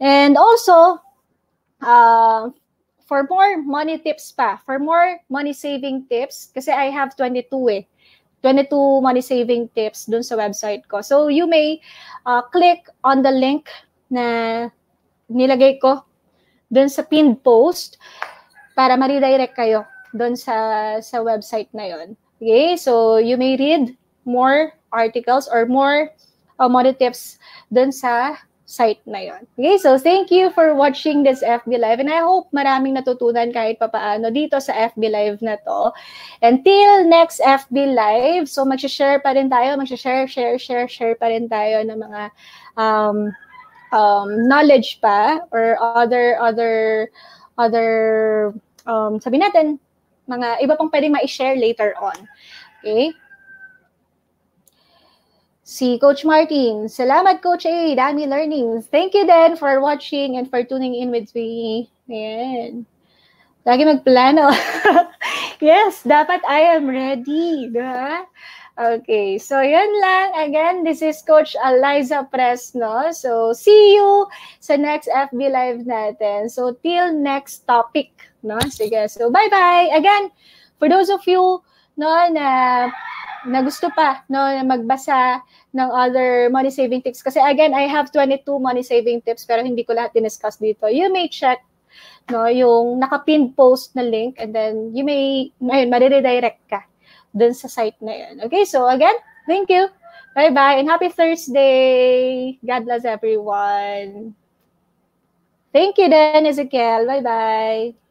And also, for more money tips pa, for more money-saving tips, kasi I have 22 eh. 22 money-saving tips dun sa website ko. So, you may click on the link na nilagay ko dun sa pinned post para ma-redirect kayo dun sa website na yon. Okay, so you may read more articles or more money tips dun sa site na yon. Okay, so thank you for watching this FB Live and I hope maraming natutunan kahit papaano dito sa FB Live na to. Until next FB Live, so mag-share pa rin tayo, share pa rin tayo ng mga knowledge pa or other sabi natin, mga iba pang pwedeng ma-share later on. Okay? Si Coach Martin. Salamat, Coach A. Dami learnings. Thank you then for watching and for tuning in with me. Ayan. Lagi magplano. Yes, dapat I am ready. Diba? Okay, so yun lang. Again, this is Coach Eliza Presno. So, see you sa next FB Live natin. So, till next topic. No? Sige, so bye-bye. Again, for those of you no, na gusto pa no, na magbasa ng other money-saving tips, kasi again, I have 22 money-saving tips pero hindi ko lahat diniscuss dito. You may check no, yung naka-pinned post na link and then you may, mariredirect ka dun sa site na yun. Okay, so again, thank you. Bye-bye and happy Thursday. God bless everyone. Thank you then, Ezekiel. Bye-bye.